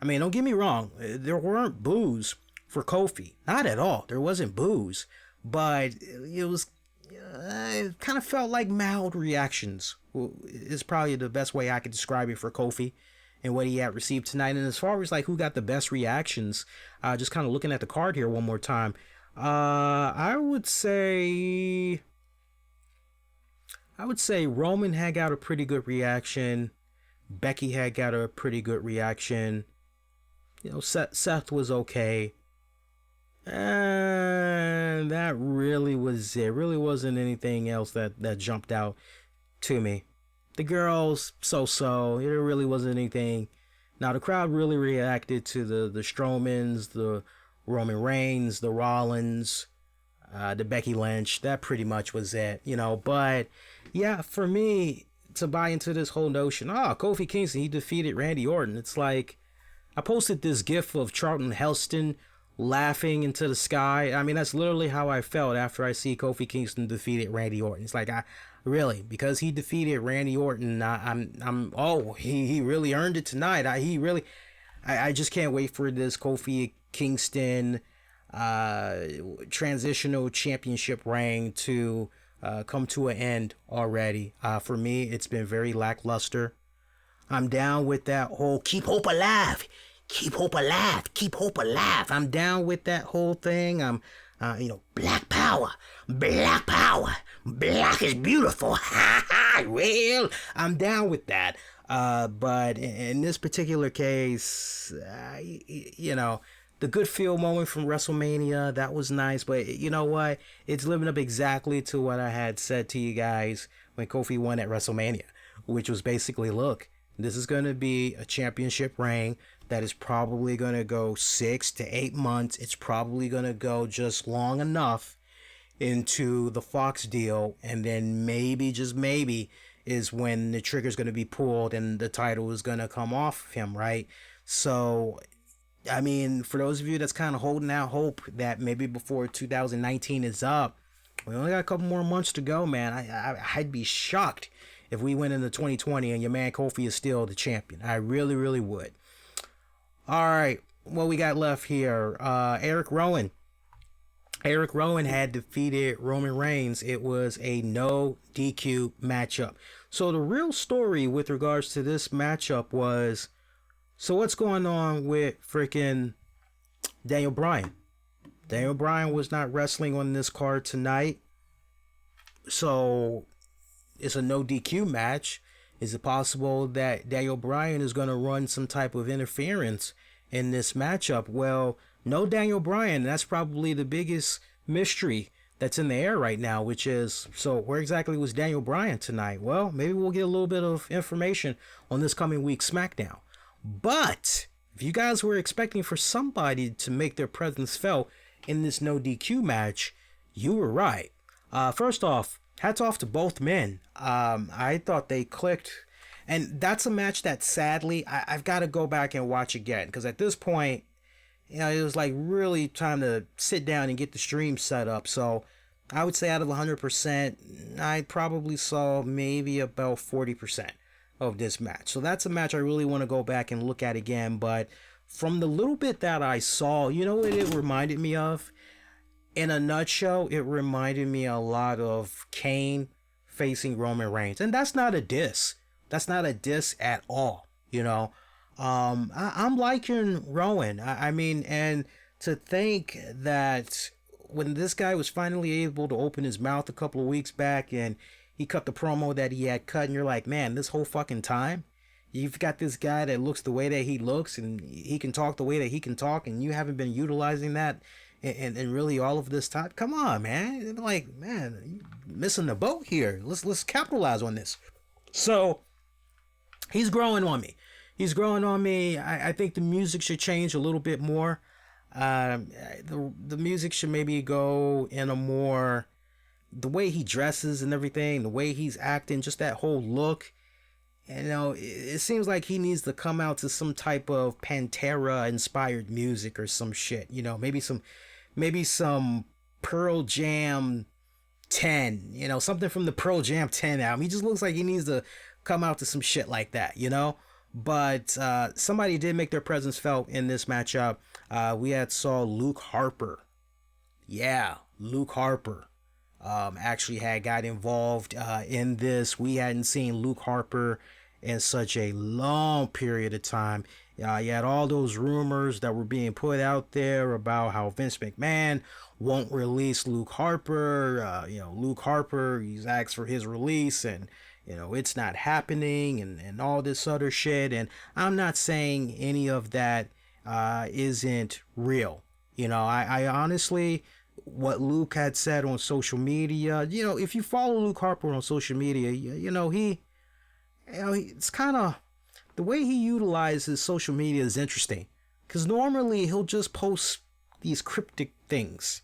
I mean, don't get me wrong, there weren't boos for Kofi. Not at all. There wasn't boos. But it kind of felt like mild reactions is probably the best way I could describe it for Kofi and what he had received tonight. And as far as like who got the best reactions, just kind of looking at the card here one more time, I would say Roman had got a pretty good reaction. Becky had got a pretty good reaction. Seth was okay. And that really was it. Really wasn't anything else that jumped out to me. The girls, so. It really wasn't anything. Now, the crowd really reacted to the Strowmans, the Roman Reigns, the Rollins, the Becky Lynch. That pretty much was it, But, yeah, for me, to buy into this whole notion, Kofi Kingston, he defeated Randy Orton. It's like, I posted this gif of Charlton Heston laughing into the sky. I mean, that's literally how I felt after I see Kofi Kingston defeated Randy Orton. It's like, really, because he defeated Randy Orton, he really earned it tonight. I just can't wait for this Kofi Kingston transitional championship reign to come to an end already. For me, it's been very lackluster. I'm down with that whole keep hope alive. Keep hope alive. Keep hope alive. I'm down with that whole thing. I'm, black power. Black power. Black is beautiful. Well, I'm down with that. But in this particular case, the good feel moment from WrestleMania, that was nice. But you know what? It's living up exactly to what I had said to you guys when Kofi won at WrestleMania, which was basically, look, this is going to be a championship reign that is probably going to go 6 to 8 months. It's probably going to go just long enough into the Fox deal. And then maybe, just maybe, is when the trigger's going to be pulled and the title is going to come off of him, right? So, I mean, for those of you that's kind of holding out hope that maybe before 2019 is up, we only got a couple more months to go, man. I'd be shocked if we went into 2020 and your man Kofi is still the champion. I really, really would. All right, what we got left here? Eric Rowan. Eric Rowan had defeated Roman Reigns. It was a no DQ matchup. So the real story with regards to this matchup was, so what's going on with freaking Daniel Bryan? Daniel Bryan was not wrestling on this card tonight. So it's a no DQ match. Is it possible that Daniel Bryan is going to run some type of interference in this matchup? Well, no Daniel Bryan. That's probably the biggest mystery that's in the air right now, which is, so where exactly was Daniel Bryan tonight? Well, maybe we'll get a little bit of information on this coming week's SmackDown. But if you guys were expecting for somebody to make their presence felt in this no DQ match, you were right. First off, hats off to both men. I thought they clicked. And that's a match that sadly, I've got to go back and watch again. Because at this point, you know, it was like really time to sit down and get the stream set up. So I would say out of 100%, I probably saw maybe about 40% of this match. So that's a match I really want to go back and look at again. But from the little bit that I saw, you know what it reminded me of? In a nutshell, it reminded me a lot of Kane facing Roman Reigns. And that's not a diss. That's not a diss at all, you know. I'm liking Rowan. I mean, and to think that when this guy was finally able to open his mouth a couple of weeks back and he cut the promo that he had cut, and you're like, man, this whole fucking time, you've got this guy that looks the way that he looks and he can talk the way that he can talk, and you haven't been utilizing that and really all of this time. Come on, man. Like, man, you're missing the boat here. Let's capitalize on this. So he's growing on me. He's growing on me. I think the music should change a little bit more. The music should maybe go in a more, the way he dresses and everything, the way he's acting, just that whole look. You know, it seems like he needs to come out to some type of Pantera inspired music or some shit. You know, maybe some Pearl Jam 10. You know, something from the Pearl Jam 10 album. He just looks like he needs to come out to some shit like that. You know. But somebody did make their presence felt in this matchup. We saw Luke Harper. Yeah, Luke Harper actually had got involved in this. We hadn't seen Luke Harper in such a long period of time. You had all those rumors that were being put out there about how Vince McMahon won't release Luke Harper. Luke Harper, he's asked for his release and it's not happening and all this other shit. And I'm not saying any of that isn't real. I honestly, what Luke had said on social media, if you follow Luke Harper on social media, it's kind of, the way he utilizes social media is interesting. Because normally he'll just post these cryptic things.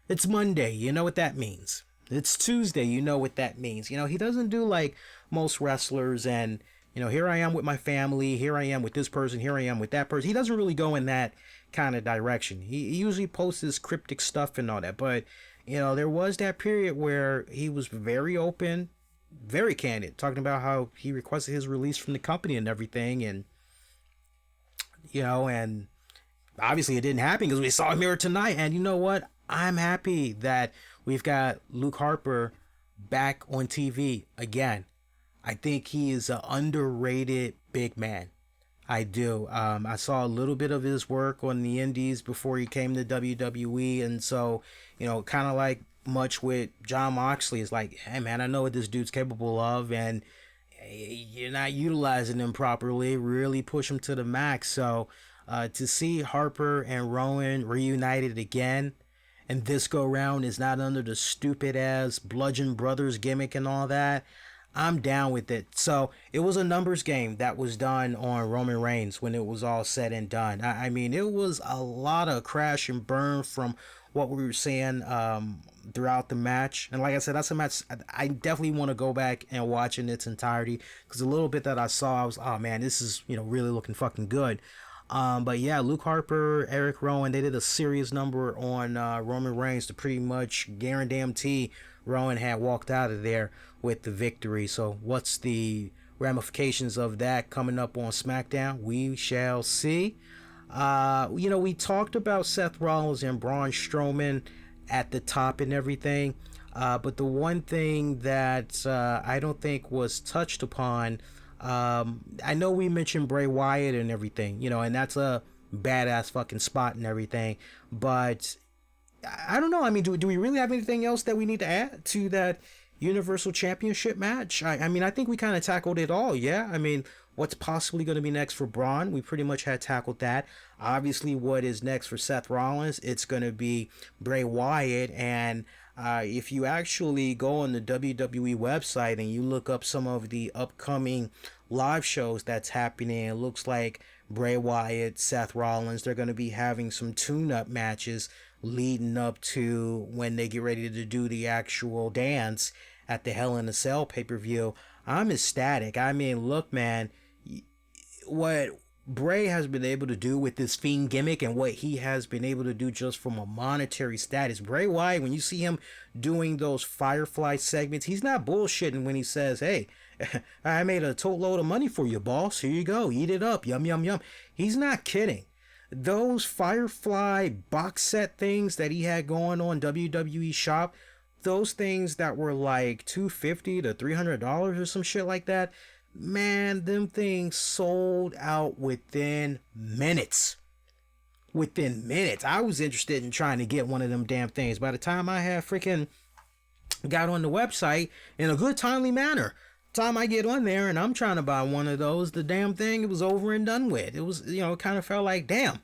It's Monday, you know what that means. It's Tuesday, you know what that means. He doesn't do like most wrestlers and, here I am with my family, here I am with this person, here I am with that person. He doesn't really go in that kind of direction. He usually posts this cryptic stuff and all that. But, there was that period where he was very open, very candid, talking about how he requested his release from the company and everything. And, and obviously it didn't happen because we saw him here tonight. And you know what? I'm happy that we've got Luke Harper back on TV again. I think he is an underrated big man. I do. I saw a little bit of his work on the indies before he came to WWE. And so, kind of like much with Jon Moxley, it's like, hey, man, I know what this dude's capable of. And you're not utilizing him properly. Really push him to the max. So to see Harper and Rowan reunited again, and this go round is not under the stupid ass Bludgeon Brothers gimmick and all that, I'm down with it. So it was a numbers game that was done on Roman Reigns when it was all said and done. I mean, it was a lot of crash and burn from what we were seeing throughout the match. And like I said, that's a match I definitely want to go back and watch in its entirety, because a little bit that I saw, I was, oh man, this is, really looking fucking good. But yeah, Luke Harper, Eric Rowan, they did a serious number on Roman Reigns to pretty much guarantee Rowan had walked out of there with the victory. So what's the ramifications of that coming up on SmackDown? We shall see. We talked about Seth Rollins and Braun Strowman at the top and everything. But the one thing that I don't think was touched upon, I know we mentioned Bray Wyatt and everything, and that's a badass fucking spot and everything. But I don't know. I mean, do we really have anything else that we need to add to that Universal Championship match? I mean, I think we kind of tackled it all. Yeah. I mean, what's possibly going to be next for Braun? We pretty much had tackled that. Obviously, what is next for Seth Rollins? It's going to be Bray Wyatt. And if you actually go on the WWE website and you look up some of the upcoming live shows that's happening, it looks like Bray Wyatt, Seth Rollins, they're going to be having some tune-up matches leading up to when they get ready to do the actual dance at the Hell in a Cell pay-per-view. I'm ecstatic. I mean, look, man, what Bray has been able to do with this Fiend gimmick and what he has been able to do just from a monetary status. Bray Wyatt, when you see him doing those Firefly segments, he's not bullshitting when he says, hey, I made a tote load of money for you, boss. Here you go. Eat it up. Yum, yum, yum. He's not kidding. Those Firefly box set things that he had going on WWE Shop, those things that were like $250 to $300 or some shit like that, man, them things sold out within minutes. Within minutes. I was interested in trying to get one of them damn things. By the time I had freaking got on the website in a good timely manner, time I get on there and I'm trying to buy one of those, the damn thing, it was over and done with. It was, it kind of felt like, damn,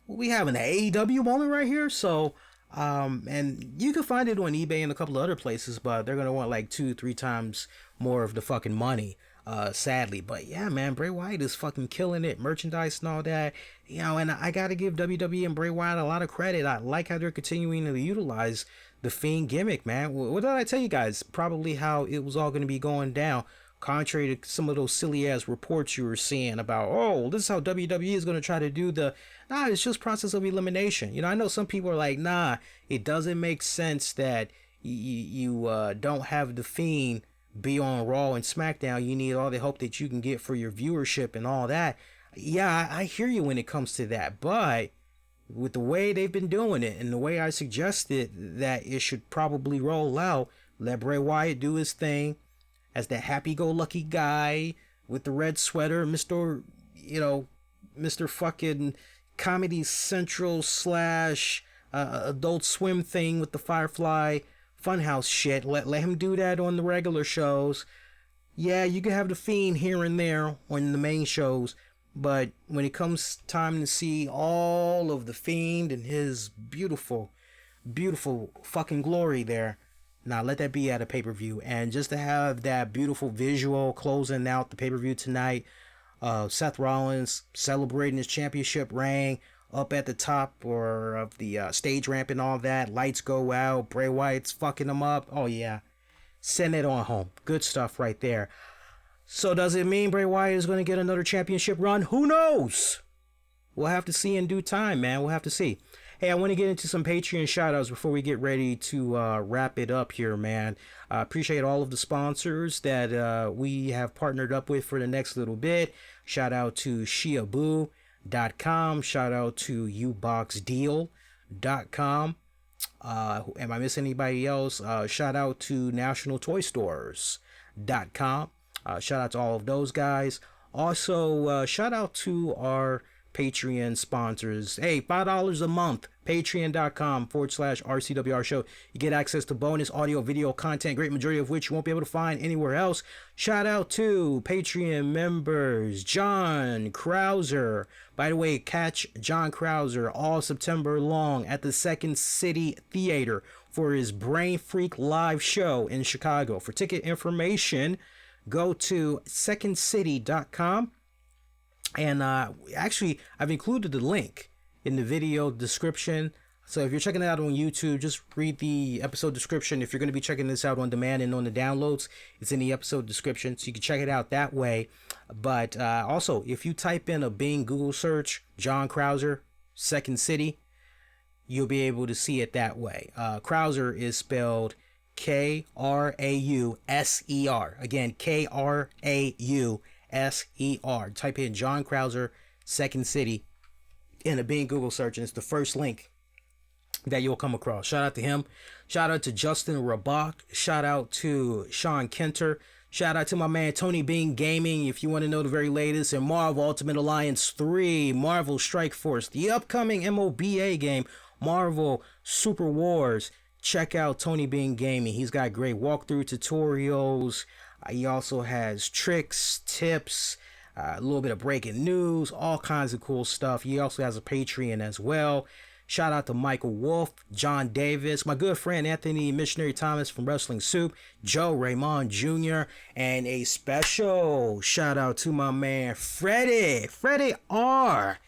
we having an AEW moment right here. So, and you can find it on eBay and a couple of other places, but they're going to want like 2-3 times more of the fucking money, sadly. But yeah, man, Bray Wyatt is fucking killing it, merchandise and all that, and I got to give WWE and Bray Wyatt a lot of credit. I like how they're continuing to utilize the Fiend gimmick, man. What did I tell you guys? Probably how it was all going to be going down, contrary to some of those silly ass reports you were seeing about, oh, this is how WWE is going to try to do it's just process of elimination. I know some people are like, nah, it doesn't make sense that you don't have the Fiend be on Raw and SmackDown. You need all the hope that you can get for your viewership and all that. Yeah, I hear you when it comes to that, but with the way they've been doing it and the way I suggested that it should probably roll out, let Bray Wyatt do his thing as that happy-go-lucky guy with the red sweater, Mr. fucking Comedy Central / Adult Swim thing with the Firefly Funhouse shit. Let him do that on the regular shows. Yeah, you can have the Fiend here and there on the main shows, but when it comes time to see all of the Fiend and his beautiful, beautiful fucking glory there, now let that be at a pay-per-view. And just to have that beautiful visual closing out the pay-per-view tonight, Seth Rollins celebrating his championship reign up at the top of the stage ramp and all that. Lights go out. Bray Wyatt's fucking him up. Oh, yeah. Send it on home. Good stuff right there. So does it mean Bray Wyatt is going to get another championship run? Who knows? We'll have to see in due time, man. We'll have to see. Hey, I want to get into some Patreon shoutouts before we get ready to wrap it up here, man. I appreciate all of the sponsors that we have partnered up with for the next little bit. Shout out to Shiaboo.com. Shout out to uboxdeal.com. Am I missing anybody else? Shout out to nationaltoystores.com. Shout out to all of those guys. Also, shout out to our Patreon sponsors. Hey, $5 a month. Patreon.com/RCWR Show. You get access to bonus audio, video content, great majority of which you won't be able to find anywhere else. Shout out to Patreon members John Krauser. By the way, catch John Krauser all September long at the Second City Theater for his Brain Freak live show in Chicago. For ticket information, go to secondcity.com. And actually, I've included the link in the video description. So if you're checking it out on YouTube, just read the episode description. If you're going to be checking this out on demand and on the downloads, it's in the episode description, so you can check it out that way. But also, if you type in a Bing Google search, John Krauser, Second City, you'll be able to see it that way. Krauser is spelled Krauser. Again, Krauser. Type in John Krauser, Second City in a Bing Google search, and it's the first link that you'll come across. Shout out to him. Shout out to Justin Rabach. Shout out to Sean Kenter. Shout out to my man Tony Bean Gaming. If you want to know the very latest in Marvel Ultimate Alliance 3, Marvel Strike Force, the upcoming MOBA game, Marvel Super Wars, check out Tony Bean Gaming. He's got great walkthrough tutorials. He also has tricks, tips, a little bit of breaking news, all kinds of cool stuff. He also has a Patreon as well. Shout out to Michael Wolf, John Davis, my good friend Anthony Missionary Thomas from Wrestling Soup, Joe Raymond Jr., and a special shout out to my man Freddie R.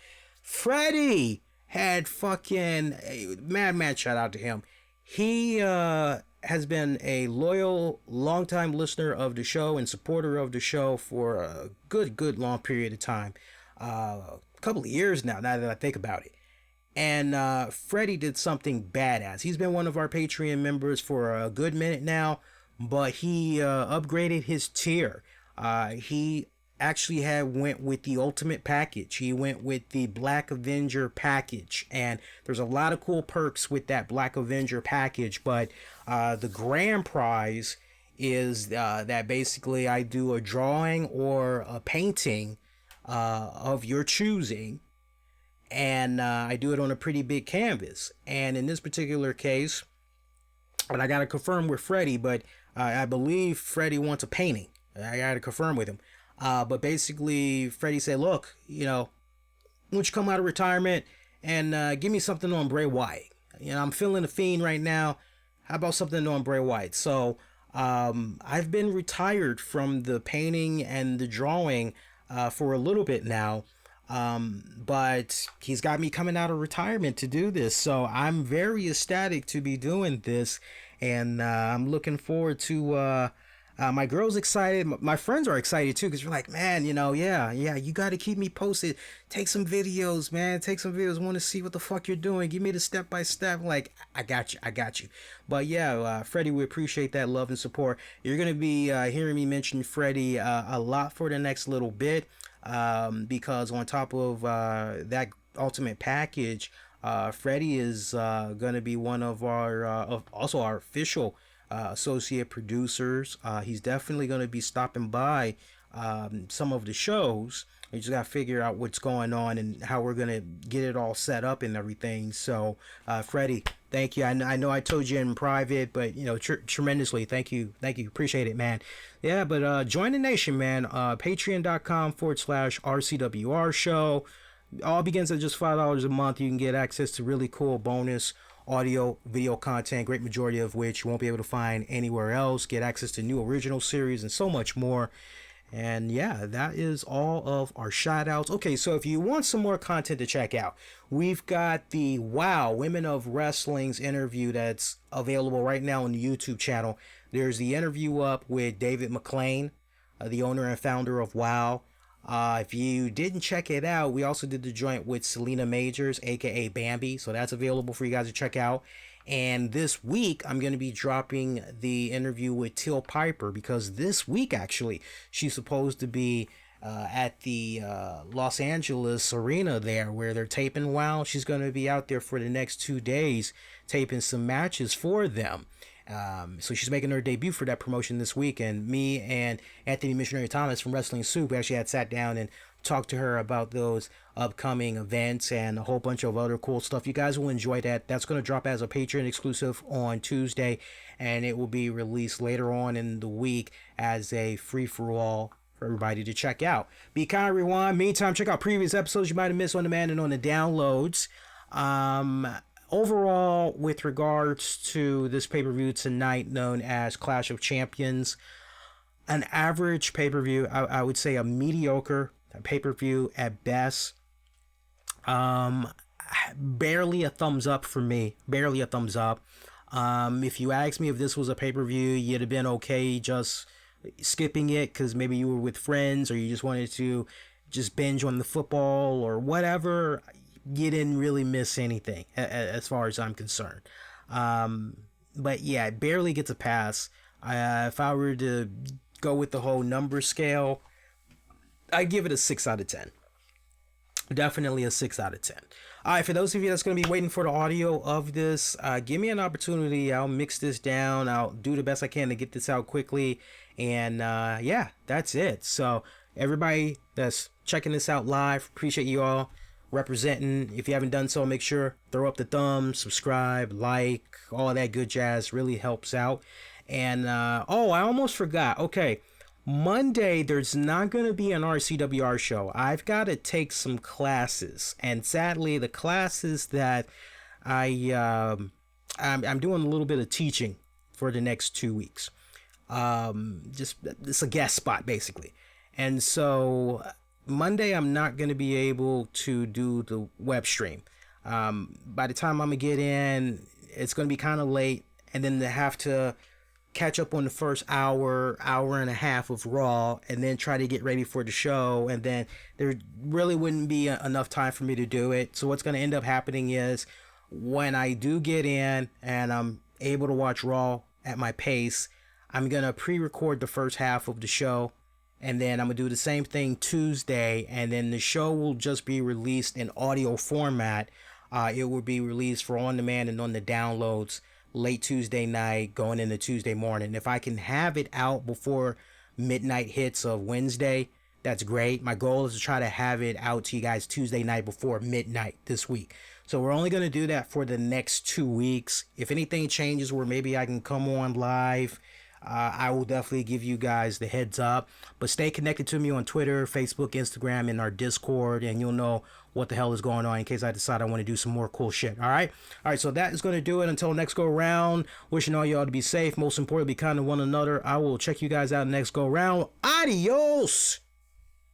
Freddie had fucking mad shout out to him. He has been a loyal, longtime listener of the show and supporter of the show for a good long period of time. A couple of years now that I think about it. And Freddie did something badass. He's been one of our Patreon members for a good minute now, but he upgraded his tier. He actually went with the ultimate package. He went with the Black Avenger package, and there's a lot of cool perks with that Black Avenger package, but the grand prize is that basically I do a drawing or a painting of your choosing, and I do it on a pretty big canvas. And in this particular case, and I gotta confirm with Freddie, but I believe Freddie wants a painting. I gotta confirm with him. But basically, Freddie said, look, why don't you come out of retirement and give me something on Bray Wyatt? I'm feeling the Fiend right now. How about something on Bray Wyatt? So I've been retired from the painting and the drawing for a little bit now. But he's got me coming out of retirement to do this. So I'm very ecstatic to be doing this. And I'm looking forward to... my girl's excited. My friends are excited too, because we're like, man, yeah, you got to keep me posted. Take some videos, man. Take some videos. Want to see what the fuck you're doing. Give me the step by step. Like, I got you. But yeah, Freddie, we appreciate that love and support. You're going to be hearing me mention Freddie a lot for the next little bit, because on top of that ultimate package, Freddie is going to be one of our, also our official associate producers. He's definitely going to be stopping by some of the shows. We just got to figure out what's going on and how we're going to get it all set up and everything. So Freddie, thank you. I know I told you in private, but tremendously thank you, appreciate it, man. Yeah, but join the nation, man. Patreon.com/RCWR Show. All begins at just $5 a month. You can get access to really cool bonus audio, video content, great majority of which you won't be able to find anywhere else. Get access to new original series and so much more. And yeah, that is all of our shout outs. Okay, so if you want some more content to check out, we've got the WOW Women of Wrestling's interview that's available right now on the YouTube channel. There's the interview up with David McLean, the owner and founder of WOW. If you didn't check it out, we also did the joint with Selena Majors, aka Bambi, so that's available for you guys to check out. And this week, I'm going to be dropping the interview with Till Piper, because this week, actually, she's supposed to be at the Los Angeles arena there where they're taping WOW. She's going to be out there for the next 2 days taping some matches for them. So she's making her debut for that promotion this week, and me and Anthony Missionary Thomas from Wrestling Soup actually had sat down and talked to her about those upcoming events and a whole bunch of other cool stuff. You guys will enjoy that. That's going to drop as a Patreon exclusive on Tuesday, and it will be released later on in the week as a free-for-all for everybody to check out. Be kind, rewind. Meantime, check out previous episodes you might have missed on demand and on the downloads. Overall, with regards to this pay-per-view tonight known as Clash of Champions, an average pay-per-view, I would say a mediocre pay-per-view at best. barely a thumbs up for me. Barely a thumbs up. If you asked me if this was a pay-per-view, you'd have been okay just skipping it because maybe you were with friends or you just wanted to just binge on the football or whatever. You didn't really miss anything as far as I'm concerned. But yeah, it barely gets a pass. If I were to go with the whole number scale, I'd give it a 6 out of 10. Definitely a 6 out of 10. All right, for those of you that's going to be waiting for the audio of this, give me an opportunity. I'll mix this down. I'll do the best I can to get this out quickly. And yeah, that's it. So everybody that's checking this out live, appreciate you all representing. If you haven't done so, make sure throw up the thumbs, subscribe, like, all that good jazz. Really helps out. And oh, I almost forgot. Okay, Monday there's not going to be an RCWR show. I've got to take some classes, and sadly the classes that I'm doing a little bit of teaching for the next 2 weeks. Just it's a guest spot basically. And so Monday I'm not going to be able to do the web stream. By the time I'm gonna get in, it's going to be kind of late, and then to have to catch up on the first hour and a half of Raw, and then try to get ready for the show, and then there really wouldn't be enough time for me to do it. So what's going to end up happening is when I do get in and I'm able to watch Raw at my pace, I'm going to pre-record the first half of the show, and then I'm going to do the same thing Tuesday, and then the show will just be released in audio format. It will be released for on demand and on the downloads late Tuesday night going into Tuesday morning. If I can have it out before midnight hits of Wednesday, that's great. My goal is to try to have it out to you guys Tuesday night before midnight this week. So we're only going to do that for the next 2 weeks. If anything changes where maybe I can come on live, I will definitely give you guys the heads up. But stay connected to me on Twitter, Facebook, Instagram, and our Discord, and you'll know what the hell is going on in case I decide I want to do some more cool shit. All right, so that is going to do it until next go round. Wishing all y'all to be safe, most importantly, be kind to one another. I will check you guys out next go round. Adios.